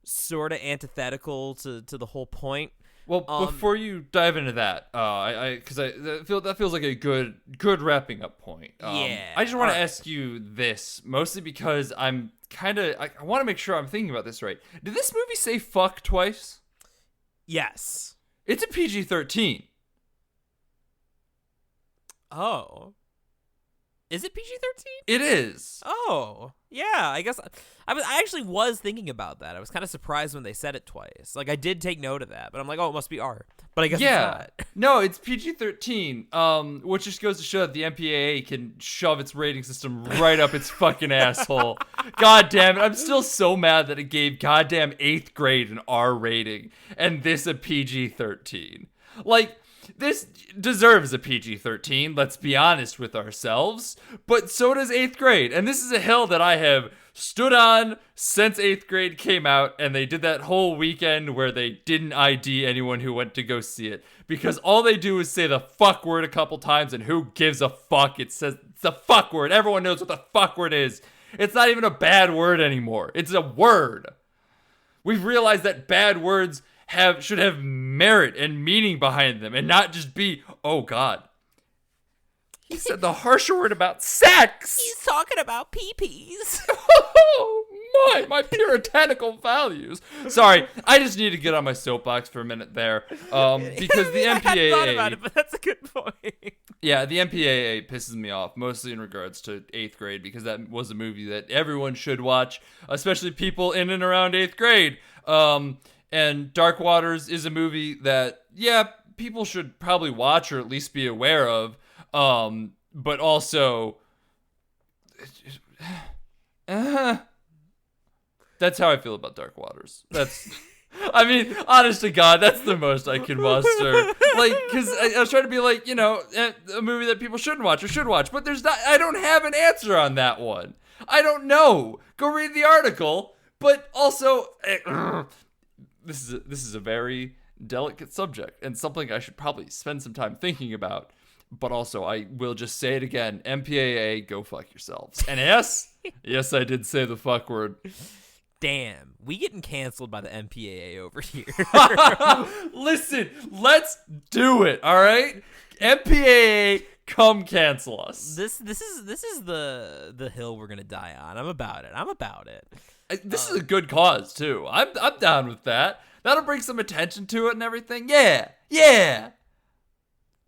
sort of antithetical to the whole point. Well, before you dive into that, because that feels like a good wrapping up point. Yeah. I just want to ask you this, mostly because I'm I want to make sure I'm thinking about this right. Did this movie say fuck twice? Yes. It's a PG-13. Oh. Is it PG-13? It is. Oh, yeah. I guess I actually was thinking about that. I was kind of surprised when they said it twice. Like I did take note of that, but I'm like, oh, it must be R. But I guess it's not. No, it's PG-13. Which just goes to show that the MPAA can shove its rating system right up its fucking asshole. God damn it! I'm still so mad that it gave goddamn 8th grade an R rating and this a PG-13. Like, this deserves a PG-13, let's be honest with ourselves, but so does 8th grade. And this is a hill that I have stood on since 8th grade came out, and they did that whole weekend where they didn't ID anyone who went to go see it, because all they do is say the fuck word a couple times, and who gives a fuck? It says it's the fuck word. Everyone knows what the fuck word is. It's not even a bad word anymore. It's a word. We've realized that bad words should have merit and meaning behind them, and not just be, oh God, he said the harsher word about sex. He's talking about pee-pees. Oh my puritanical values. Sorry, I just need to get on my soapbox for a minute there, because the MPAA. I hadn't thought about it, but that's a good point. Yeah, the MPAA pisses me off, mostly in regards to 8th grade, because that was a movie that everyone should watch, especially people in and around 8th grade. And Dark Waters is a movie that, yeah, people should probably watch or at least be aware of. But also, that's how I feel about Dark Waters. I mean, honest to God, that's the most I can muster. Like, because I was trying to be like, a movie that people shouldn't watch or should watch, but I don't have an answer on that one. I don't know. Go read the article. But also, this is a very delicate subject and something I should probably spend some time thinking about. But also, I will just say it again. MPAA, go fuck yourselves. And yes, I did say the fuck word. Damn, we getting canceled by the MPAA over here. Listen, let's do it, all right? MPAA, come cancel us. This is the hill we're gonna die on. I'm about it. This is a good cause too. I'm down with that. That'll bring some attention to it and everything. Yeah.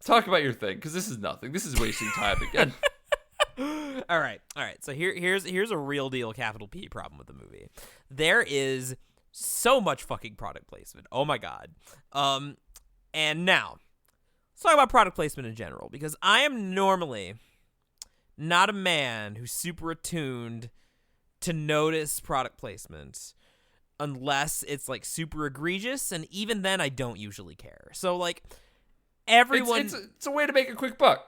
Talk about your thing, because this is nothing. This is wasting time again. All right. So here's a real deal capital P problem with the movie. There is so much fucking product placement. Oh my God. And now let's talk about product placement in general, because I am normally not a man who's super attuned to notice product placement unless it's like super egregious, and even then I don't usually care. So like everyone, it's a way to make a quick buck.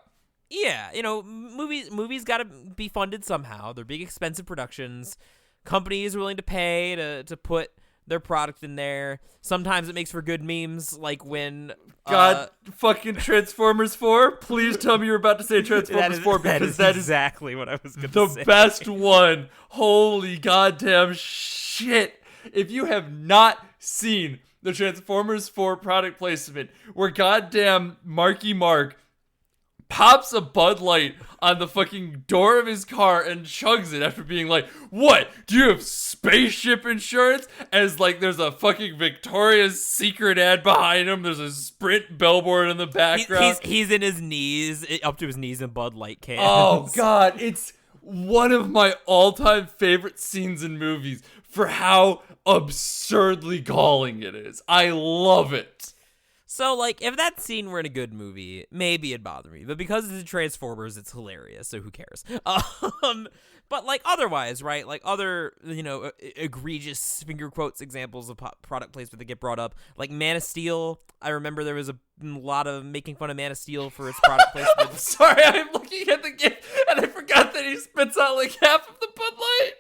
Yeah, movies got to be funded somehow. They're big, expensive productions. Companies are willing to pay to put their product in there. Sometimes it makes for good memes, like when fucking Transformers 4. Please tell me you're about to say Transformers 4, because that is exactly what I was going to say. The best one. Holy goddamn shit! If you have not seen the Transformers 4 product placement, where goddamn Marky Mark pops a Bud Light on the fucking door of his car and chugs it after being like, what? Do you have spaceship insurance? As like there's a fucking Victoria's Secret ad behind him. There's a Sprint billboard in the background. He's in his knees, up to his knees in Bud Light cans. Oh God, it's one of my all-time favorite scenes in movies for how absurdly galling it is. I love it. So, like, if that scene were in a good movie, maybe it'd bother me. But because it's Transformers, it's hilarious, so who cares? But, like, otherwise, right? Like, other, egregious, finger quotes, examples of product placement that get brought up. Like, Man of Steel. I remember there was a lot of making fun of Man of Steel for its product placement. I'm sorry, I'm looking at the gift, and I forgot that he spits out, like, half of the Bud Light.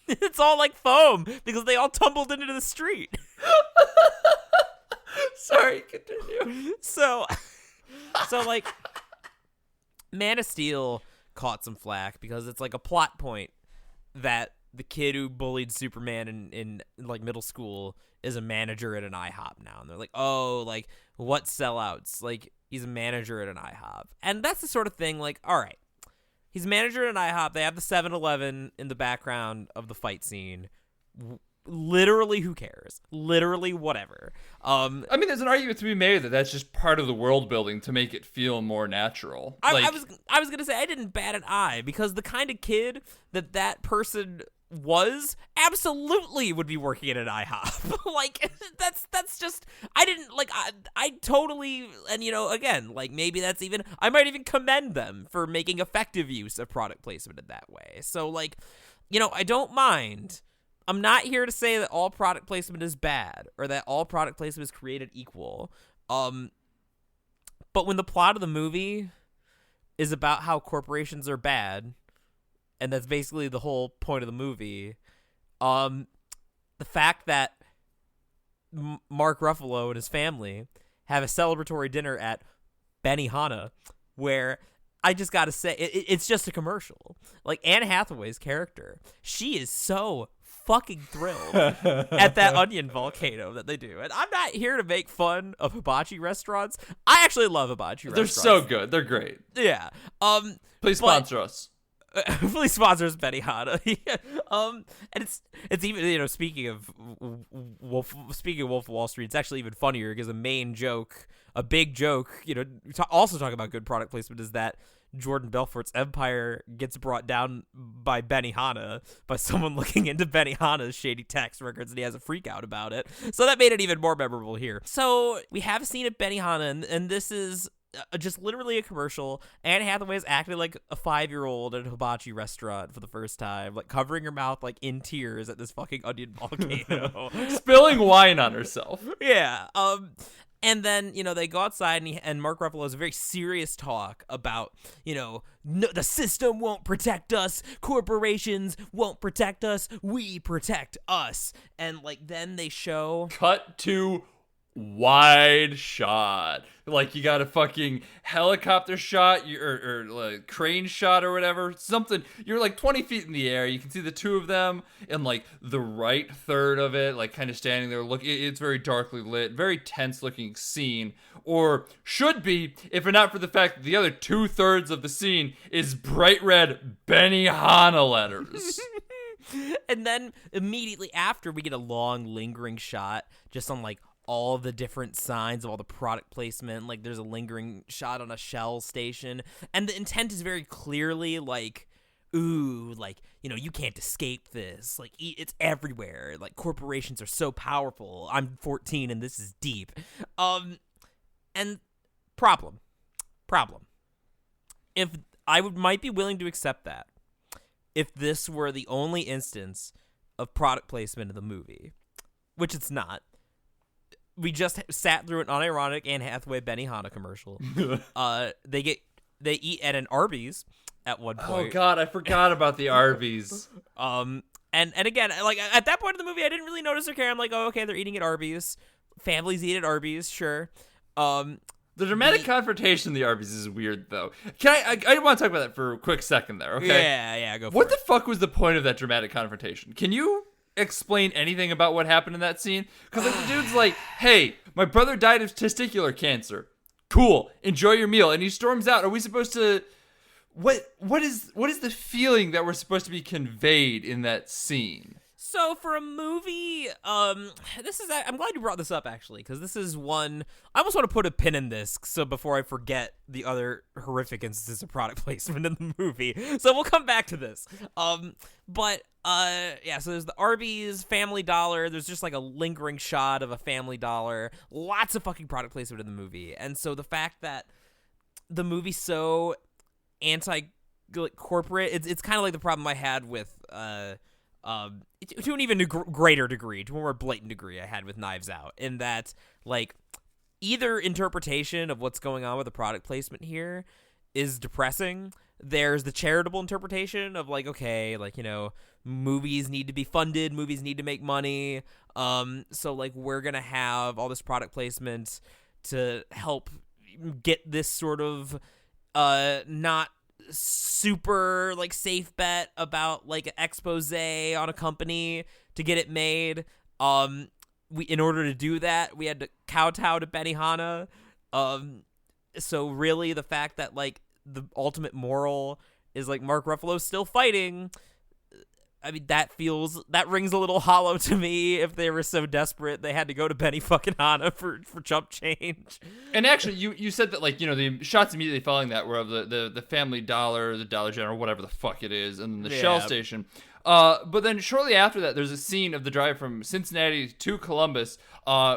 It's all like foam, because they all tumbled into the street. Sorry, continue. So like, Man of Steel caught some flack because it's like a plot point that the kid who bullied Superman in like middle school is a manager at an IHOP now, and they're like, oh, like what sellouts? Like he's a manager at an IHOP, and that's the sort of thing. Like, all right, he's a manager at an IHOP. They have the 7-Eleven in the background of the fight scene. Literally, who cares? Literally, whatever. I mean, there's an argument to be made that that's just part of the world building to make it feel more natural. I was gonna say I didn't bat an eye, because the kind of kid that person was absolutely would be working at an IHOP. Like that's just I didn't like I totally, and again, like maybe that's even, I might even commend them for making effective use of product placement in that way. So like, I don't mind. I'm not here to say that all product placement is bad or that all product placement is created equal. But when the plot of the movie is about how corporations are bad, and that's basically the whole point of the movie, the fact that Mark Ruffalo and his family have a celebratory dinner at Benihana, where I just gotta say, it's just a commercial. Like, Anne Hathaway's character, she is so fucking thrilled at that onion volcano that they do. And I'm not here to make fun of hibachi restaurants. I actually love hibachi restaurants. They're so good. They're great. Yeah. Please sponsor us. Please sponsor us, Benihana. And it's even, speaking of Wolf of Wall Street, it's actually even funnier because a big joke, also talking about good product placement, is that Jordan Belfort's empire gets brought down by Benihana, by someone looking into Benihana's shady tax records, and he has a freak out about it. So that made it even more memorable here. So we have a scene at Benihana, and this is just literally a commercial. Anne Hathaway is acting like a 5-year-old at a hibachi restaurant for the first time, like covering her mouth like in tears at this fucking onion volcano. Spilling wine on herself. Yeah. And then, they go outside, and Mark Ruffalo has a very serious talk about, no, the system won't protect us. Corporations won't protect us. We protect us. And, then they show... Cut to wide shot. Like, you got a fucking helicopter shot, or like crane shot or whatever, something. You're like 20 feet in the air. You can see the two of them in like the right third of it, like kind of standing there. Look, it's very darkly lit, very tense looking scene, or should be, if not for the fact that the other 2/3 of the scene is bright red Benihana letters. And then immediately after, we get a long lingering shot just on like all the different signs of all the product placement. Like, there's a lingering shot on a Shell station, and the intent is very clearly like, ooh, like, you can't escape this. Like, it's everywhere. Like, corporations are so powerful. I'm 14 and this is deep. And problem. If I might be willing to accept that if this were the only instance of product placement in the movie, which it's not. We just sat through an unironic Anne Hathaway Benihana commercial. They eat at an Arby's at one point. Oh God, I forgot about the Arby's. And again, like at that point in the movie, I didn't really notice or care. I'm like, oh, okay, they're eating at Arby's. Families eat at Arby's, sure. The dramatic confrontation in the Arby's is weird, though. I want to talk about that for a quick second there, okay? Yeah, go for it. What the fuck was the point of that dramatic confrontation? Can you explain anything about what happened in that scene? Because like the dude's like, hey, my brother died of testicular cancer. Cool, enjoy your meal. And he storms out. Are we supposed to... What is the feeling that we're supposed to be conveyed in that scene? So for a movie, I'm glad you brought this up, actually, because this is one, I almost want to put a pin in this, so before I forget the other horrific instances of product placement in the movie. So we'll come back to this. So there's the Arby's, Family Dollar, there's just like a lingering shot of a Family Dollar, lots of fucking product placement in the movie. And so the fact that the movie's so anti-corporate, it's kind of like the problem I had with, to an even greater degree, to a more blatant degree I had with Knives Out, in that, like, either interpretation of what's going on with the product placement here is depressing. There's the charitable interpretation of, like, okay, like, movies need to be funded, movies need to make money, so, like, we're gonna have all this product placement to help get this sort of, not super like safe bet about like an expose on a company to get it made. In order to do that, we had to kowtow to Benihana. So really the fact that like the ultimate moral is like Mark Ruffalo still fighting, I mean, that rings a little hollow to me. If they were so desperate, they had to go to Benny fucking Hanna for chump change. And actually, you said that, like, the shots immediately following that were of the Family Dollar, the Dollar General, whatever the fuck it is, and the Shell station. But then shortly after that, there's a scene of the drive from Cincinnati to Columbus,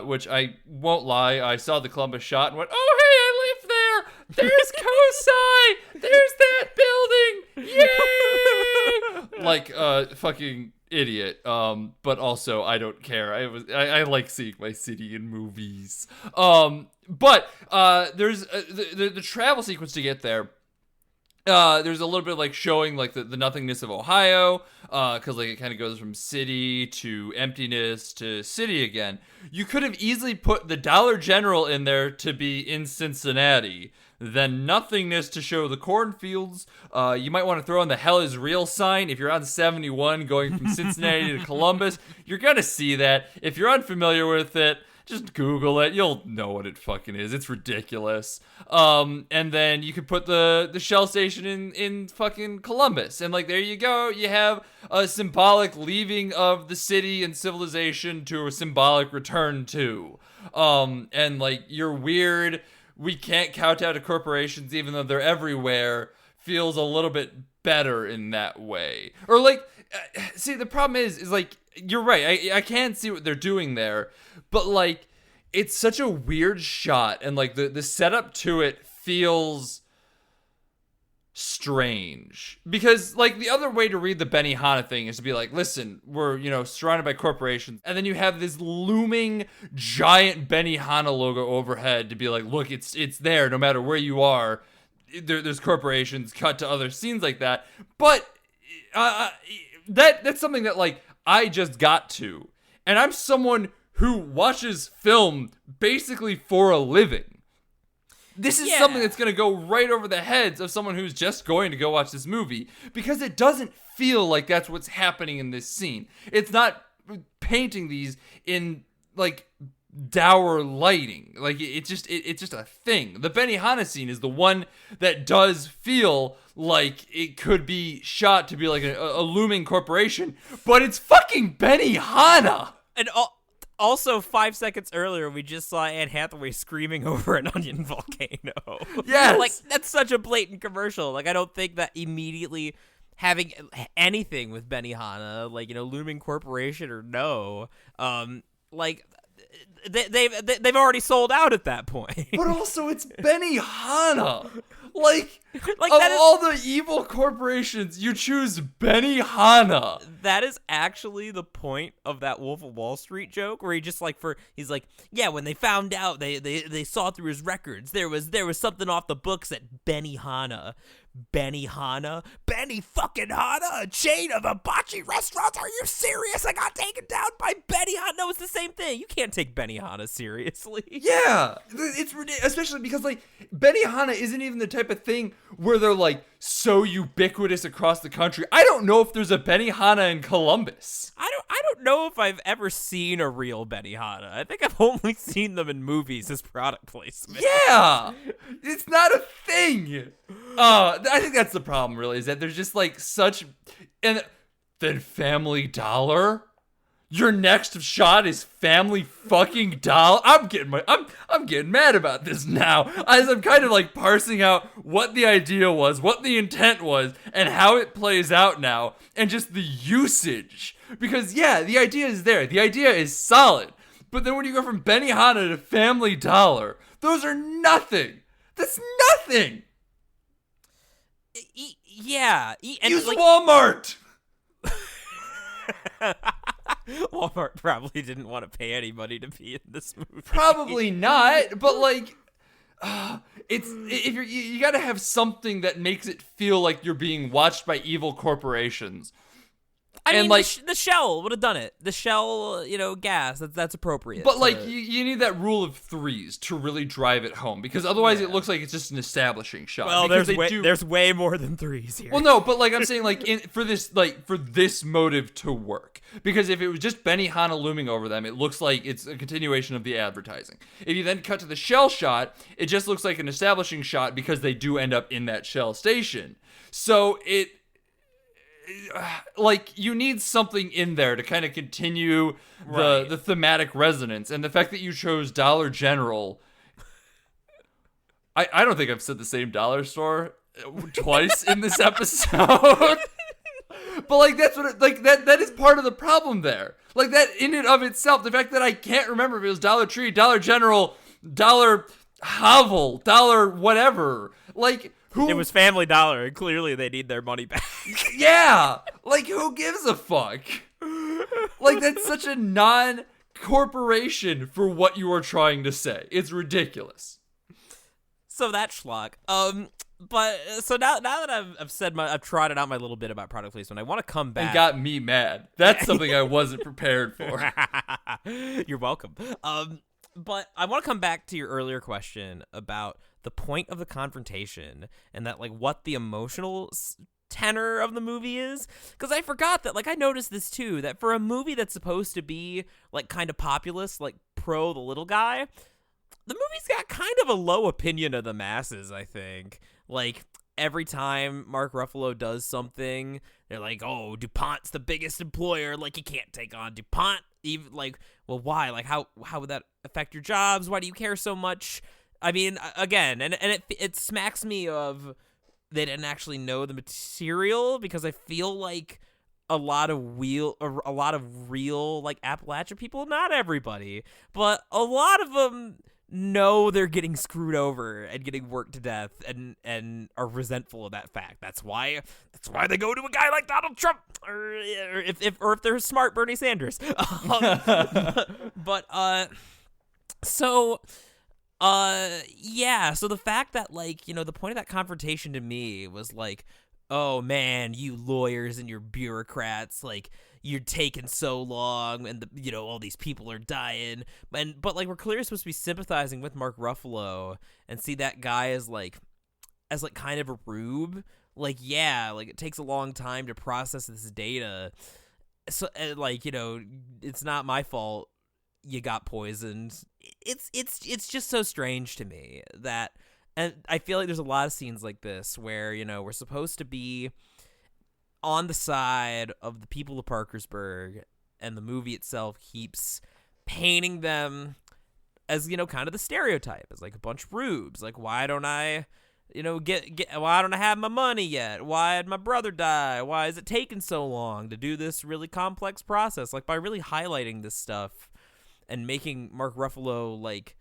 which I won't lie, I saw the Columbus shot and went, oh, hey, I live there. There's CoSci. There's that building. Yay! Like fucking idiot. But also I don't care. I like seeing my city in movies. But there's the travel sequence to get there. There's a little bit of like showing like the nothingness of Ohio, because like it kind of goes from city to emptiness to city again. You could have easily put the Dollar General in there to be in Cincinnati, then nothingness to show the cornfields. You might want to throw in the hell is real sign if you're on 71 going from Cincinnati to Columbus. You're gonna see that. If you're unfamiliar with it, just Google it. You'll know what it fucking is. It's ridiculous. And then you could put the Shell station in fucking Columbus. And like, there you go. You have a symbolic leaving of the city and civilization to a symbolic return to. And like, your weird, we can't kowtow to corporations even though they're everywhere, feels a little bit better in that way. Or like, see, the problem is like, you're right. I can't see what they're doing there. But like, it's such a weird shot, and like the setup to it feels strange. Because like, the other way to read the Benihana thing is to be like, listen, we're, surrounded by corporations, and then you have this looming giant Benihana logo overhead to be like, look, it's there no matter where you are. There's corporations, cut to other scenes like that. But that's something that like I just got to, and I'm someone who watches film basically for a living. This is something that's going to go right over the heads of someone who's just going to go watch this movie, because it doesn't feel like that's what's happening in this scene. It's not painting these in like dour lighting. Like, it's just a thing. The Benihana scene is the one that does feel like it could be shot to be like a looming corporation, but it's fucking Benihana. And also, 5 seconds earlier, we just saw Anne Hathaway screaming over an onion volcano. Yes! Like, that's such a blatant commercial. Like, I don't think that immediately having anything with Benihana, like, looming corporation or no, like, they've already sold out at that point. But also, it's Benihana. Like of all the evil corporations, you choose Benihana. That is actually the point of that Wolf of Wall Street joke, where he's like, yeah, when they found out, they saw through his records, there was something off the books at Benihana. Benihana? Benny fucking Hana, a chain of hibachi restaurants? Are you serious? I got taken down by Benihana. No, it's the same thing. You can't take Benihana seriously. Yeah, it's ridiculous, especially because like Benihana isn't even the type of thing where they're like so ubiquitous across the country. I don't know if there's a Benihana in Columbus. I don't know if I've ever seen a real Benihana. I think I've only seen them in movies as product placement. Yeah, it's not a thing. I think that's the problem, really, is that there's just like such, and then Family Dollar. Your next shot is Family fucking Dollar. I'm getting mad about this now, as I'm kind of like parsing out what the idea was, what the intent was, and how it plays out now, and just the usage. Because yeah, the idea is there. The idea is solid. But then when you go from Benihana to Family Dollar, those are nothing. That's nothing. And use like, Walmart. Walmart probably didn't want to pay anybody to be in this movie. Probably not, but like, you got to have something that makes it feel like you're being watched by evil corporations. I mean, like, the Shell would have done it. The Shell, gas, that's appropriate. But, like, you need that rule of threes to really drive it home, because otherwise it looks like it's just an establishing shot. Well, there's way more than threes here. Well, no, but, like, I'm saying, like, for this motive to work. Because if it was just Benihana looming over them, it looks like it's a continuation of the advertising. If you then cut to the Shell shot, it just looks like an establishing shot because they do end up in that Shell station. So like, you need something in there to kind of continue the thematic resonance. And the fact that you chose Dollar General, I don't think I've said the same dollar store twice in this episode. But like, that's what that is part of the problem there. Like, that in and of itself, the fact that I can't remember if it was Dollar Tree, Dollar General, Dollar Havel, Dollar whatever, like, it was Family Dollar, and clearly they need their money back. Yeah, like, who gives a fuck? Like, that's such a non-corporation for what you are trying to say. It's ridiculous. So that's schlock. But so now that I've trotted out my little bit about product placement, I want to come back. And got me mad. That's something I wasn't prepared for. You're welcome. But I want to come back to your earlier question about the point of the confrontation and that, like, what the emotional tenor of the movie is, because I forgot that, like, I noticed this too, that for a movie that's supposed to be like kind of populist, like pro the little guy, the movie's got kind of a low opinion of the masses, I think. Like, every time Mark Ruffalo does something, they're like, oh, DuPont's the biggest employer, like, you can't take on DuPont. Even, like, well, why? Like, how would that affect your jobs? Why do you care so much? I mean, again, and it smacks me of they didn't actually know the material, because I feel like a lot of real like Appalachia people, not everybody, but a lot of them know they're getting screwed over and getting worked to death, and are resentful of that fact. That's why they go to a guy like Donald Trump, or if they're smart, Bernie Sanders. Yeah, so the fact that, like, you know, the point of that confrontation to me was like, oh man, you lawyers and your bureaucrats, like, you're taking so long, and you know, all these people are dying, but like, we're clearly supposed to be sympathizing with Mark Ruffalo and see that guy as kind of a rube. Like, yeah, like, it takes a long time to process this data, so like, you know, it's not my fault you got poisoned. It's just so strange to me that, and I feel like there's a lot of scenes like this where, you know, we're supposed to be on the side of the people of Parkersburg, and the movie itself keeps painting them as, you know, kind of the stereotype, as like a bunch of rubes. Like, why don't I, you know, why don't I have my money yet? Why did my brother die? Why is it taking so long to do this really complex process? Like, by really highlighting this stuff and making Mark Ruffalo like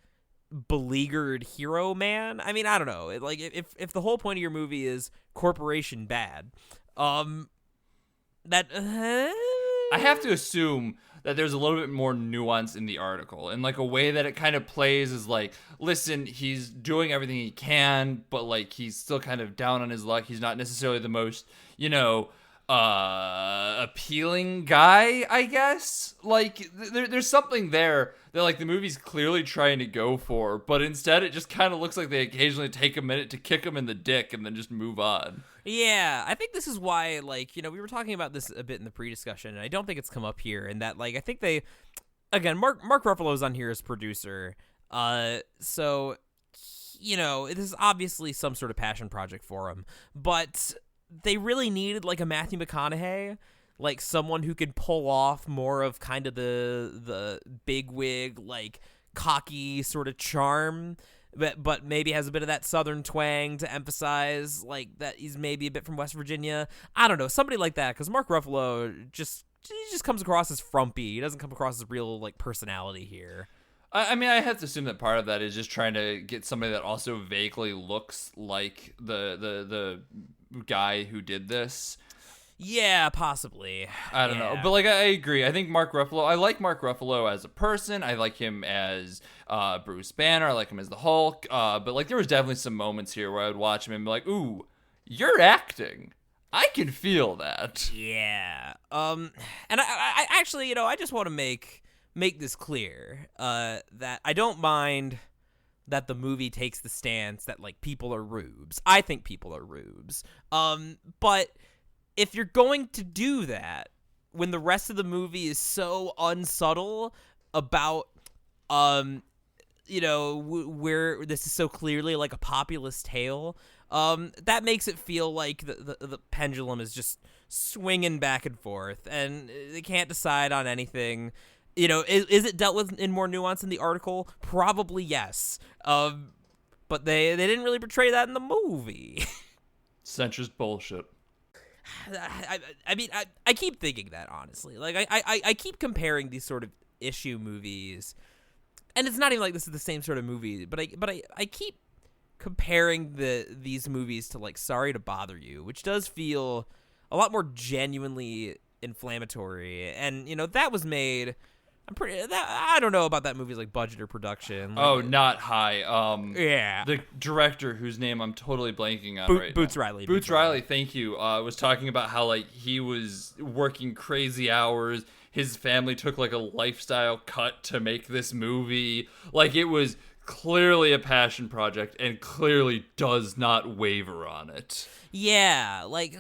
beleaguered hero man. I mean, I don't know. Like, if the whole point of your movie is corporation bad, that I have to assume that there's a little bit more nuance in the article, and like a way that it kind of plays is like, listen, he's doing everything he can, but like, he's still kind of down on his luck. He's not necessarily the most, you know, appealing guy, I guess. Like, there's something there that, like, the movie's clearly trying to go for, but instead it just kind of looks like they occasionally take a minute to kick him in the dick and then just move on. Yeah, I think this is why, like, you know, we were talking about this a bit in the pre-discussion, and I don't think it's come up here, and that, like, I think they, again, Mark Ruffalo's on here as producer, so, you know, this is obviously some sort of passion project for him, but they really needed, like, a Matthew McConaughey, like, someone who could pull off more of kind of the bigwig, like, cocky sort of charm, but maybe has a bit of that southern twang to emphasize, like, that he's maybe a bit from West Virginia. I don't know, somebody like that, because Mark Ruffalo just comes across as frumpy. He doesn't come across as real, like, personality here. I mean, I have to assume that part of that is just trying to get somebody that also vaguely looks like the guy who did this. Yeah, possibly. I don't know. But, like, I agree. I think Mark Ruffalo, I like Mark Ruffalo as a person. I like him as Bruce Banner. I like him as the Hulk. But, like, there was definitely some moments here where I would watch him and be like, ooh, you're acting. I can feel that. Yeah. And I actually, you know, I just want to make this clear, that I don't mind that the movie takes the stance that, like, people are rubes. I think people are rubes. But if you're going to do that when the rest of the movie is so unsubtle about, you know, where this is so clearly like a populist tale, that makes it feel like the pendulum is just swinging back and forth, and they can't decide on anything. You know, is it dealt with in more nuance in the article? Probably yes. But they didn't really portray that in the movie. Centrist bullshit. I mean, I keep thinking that, honestly. Like, I keep comparing these sort of issue movies, and it's not even like this is the same sort of movie, but I keep comparing these movies to, like, Sorry to Bother You, which does feel a lot more genuinely inflammatory. And that was made. I don't know about that movie's like budget or production. Oh, not high. Yeah. The director, whose name I'm totally blanking on right Boots now. Riley. Boots Riley, thank you. Was talking about how like he was working crazy hours. His family took like a lifestyle cut to make this movie. Like it was clearly a passion project and clearly does not waver on it. Yeah, like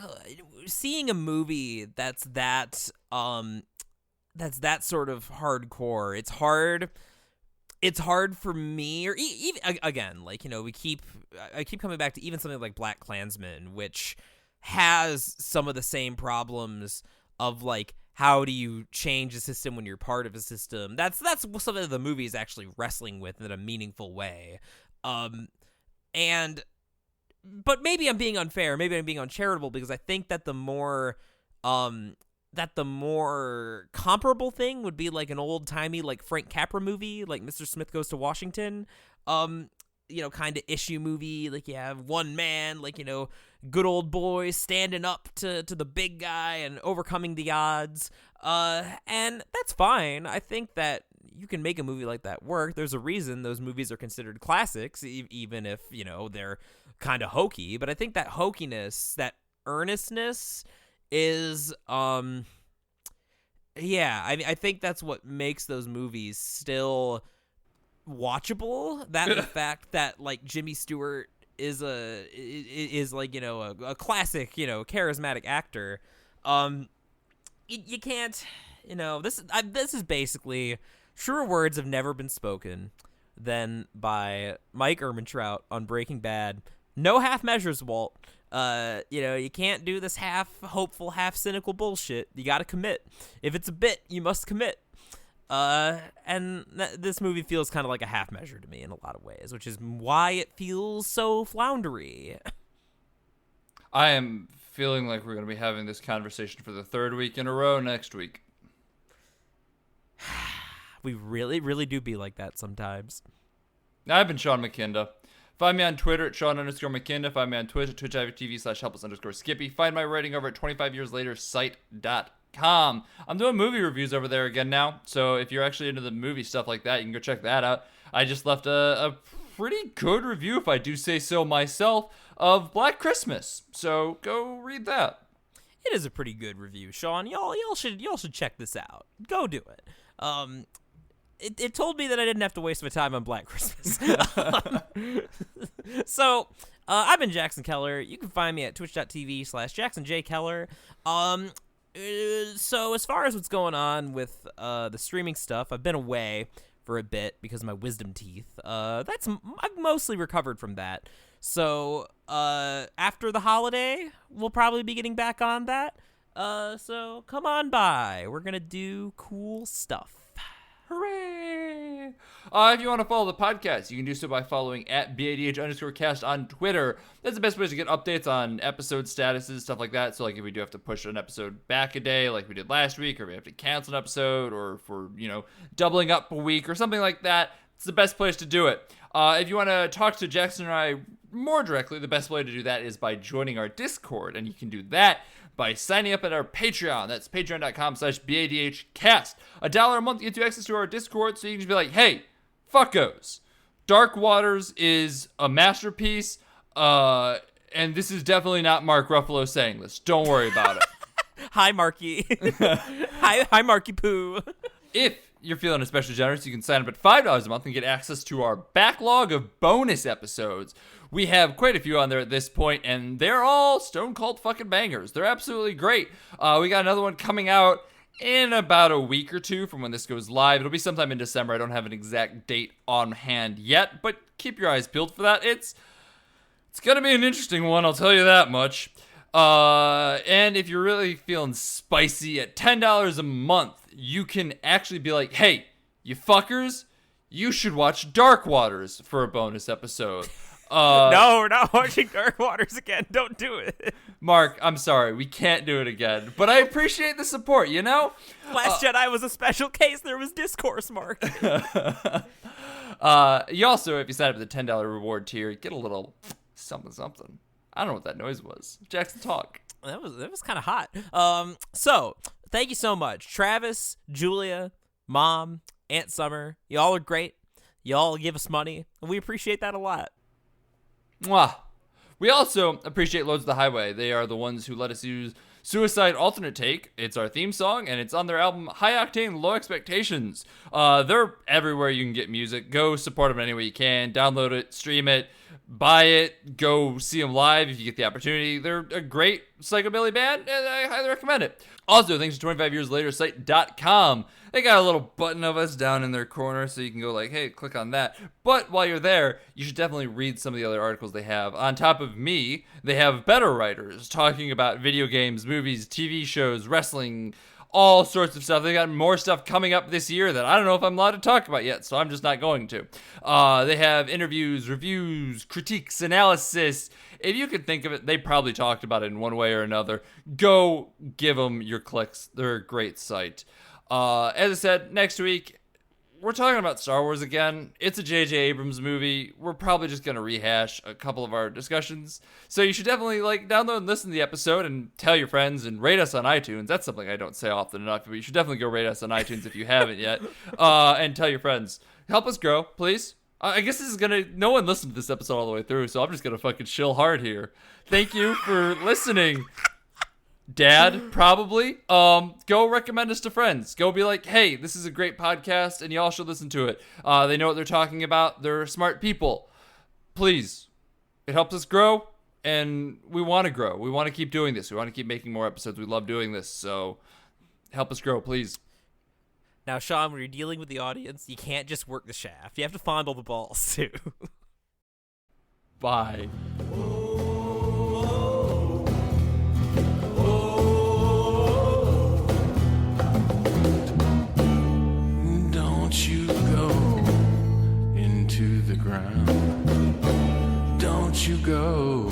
seeing a movie that's that sort of hardcore. It's hard for me, or even again, like I keep coming back to even something like Black Klansman, which has some of the same problems of like, how do you change a system when you're part of a system? That's something that the movie is actually wrestling with in a meaningful way. But maybe I'm being unfair. Maybe I'm being uncharitable, because I think that the more comparable thing would be like an old-timey like Frank Capra movie, like Mr. Smith Goes to Washington. Kind of issue movie. Like you have one man, like, good old boy standing up to the big guy and overcoming the odds. And that's fine. I think that you can make a movie like that work. There's a reason those movies are considered classics, even if, they're kind of hokey. But I think that hokiness, that earnestness is, I think that's what makes those movies still watchable. That the fact that like Jimmy Stewart is like a classic charismatic actor. You can't this is basically truer words have never been spoken than by Mike Ehrmantraut on Breaking Bad. No half measures, Walt. You can't do this half hopeful, half cynical bullshit. You got to commit. If it's a bit, you must commit. And this movie feels kind of like a half measure to me in a lot of ways, which is why it feels so floundery. I am feeling like we're going to be having this conversation for the third week in a row next week. We really, really do be like that sometimes. I've been Sean McKinda. Find me on Twitter at Sean_McKinda. Find me on Twitch at twitch.tv/helpless_skippy. Find my writing over at 25yearslatersite.com. I'm doing movie reviews over there again now, so if you're actually into the movie stuff like that, you can go check that out. I just left a pretty good review, if I do say so myself, of Black Christmas, so go read that. It is a pretty good review, Sean. Y'all should check this out. Go do it. It told me that I didn't have to waste my time on Black Christmas. So, I've been Jackson Keller. You can find me at twitch.tv/JacksonJKeller. So as far as what's going on with the streaming stuff, I've been away for a bit because of my wisdom teeth. I've mostly recovered from that. So after the holiday, we'll probably be getting back on that. So come on by. We're gonna do cool stuff. Hooray! If you want to follow the podcast, you can do so by following at BADH_cast on Twitter. That's the best way to get updates on episode statuses, stuff like that. So, like, if we do have to push an episode back a day, like we did last week, or we have to cancel an episode, or if we're, doubling up a week or something like that, it's the best place to do it. If you want to talk to Jackson and I more directly, the best way to do that is by joining our Discord, and you can do that by signing up at our Patreon. That's patreon.com/BADHcast. $1 a month gets you access to our Discord, so you can just be like, hey, fuckos, Dark Waters is a masterpiece, and this is definitely not Mark Ruffalo saying this. Don't worry about it. Hi, Marky. Hi, Marky Poo. If you're feeling especially generous, you can sign up at $5 a month and get access to our backlog of bonus episodes. We have quite a few on there at this point, and they're all stone cold fucking bangers. They're absolutely great. We got another one coming out in about a week or two from when this goes live. It'll be sometime in December. I don't have an exact date on hand yet, but keep your eyes peeled for that. It's gonna be an interesting one, I'll tell you that much. And if you're really feeling spicy at $10 a month, you can actually be like, hey, you fuckers, you should watch Dark Waters for a bonus episode. No, we're not watching Dark Waters again. Don't do it. Mark, I'm sorry. We can't do it again. But I appreciate the support, Last Jedi was a special case. There was discourse, Mark. You also, if you sign up at the $10 reward tier, get a little something. I don't know what that noise was. Jackson, talk. That was kind of hot. So Thank you so much. Travis, Julia, Mom, Aunt Summer. Y'all are great. Y'all give us money, and we appreciate that a lot. Mwah. We also appreciate Loads of the Highway. They are the ones who let us use Suicide Alternate Take. It's our theme song, and it's on their album High Octane Low Expectations. They're everywhere you can get music. Go support them any way you can. Download it, stream it, buy it, go see them live if you get the opportunity. They're a great psychobilly band, and I highly recommend it. Also, thanks to 25 Years Later site.com. They got a little button of us down in their corner, so you can go like, hey, click on that. But while you're there, you should definitely read some of the other articles they have. On top of me, they have better writers talking about video games, movies, TV shows, wrestling, all sorts of stuff. They got more stuff coming up this year that I don't know if I'm allowed to talk about yet, so I'm just not going to. They have interviews, reviews, critiques, analysis. If you could think of it, they probably talked about it in one way or another. Go give them your clicks. They're a great site. As I said, next week, we're talking about Star Wars again. It's a J.J. Abrams movie. We're probably just going to rehash a couple of our discussions. So you should definitely download and listen to the episode and tell your friends and rate us on iTunes. That's something I don't say often enough, but you should definitely go rate us on iTunes if you haven't yet. And tell your friends. Help us grow, please. I guess this is no one listened to this episode all the way through, so I'm just gonna fucking chill hard here. Thank you for listening, Dad, probably. Go recommend us to friends. Go be like, hey, this is a great podcast, and y'all should listen to it. They know what they're talking about. They're smart people. Please. It helps us grow, and we want to grow. We want to keep doing this. We want to keep making more episodes. We love doing this, so help us grow, please. Now, Sean, when you're dealing with the audience, you can't just work the shaft. You have to fondle the balls, too. Bye. Don't you go into the ground. Don't you go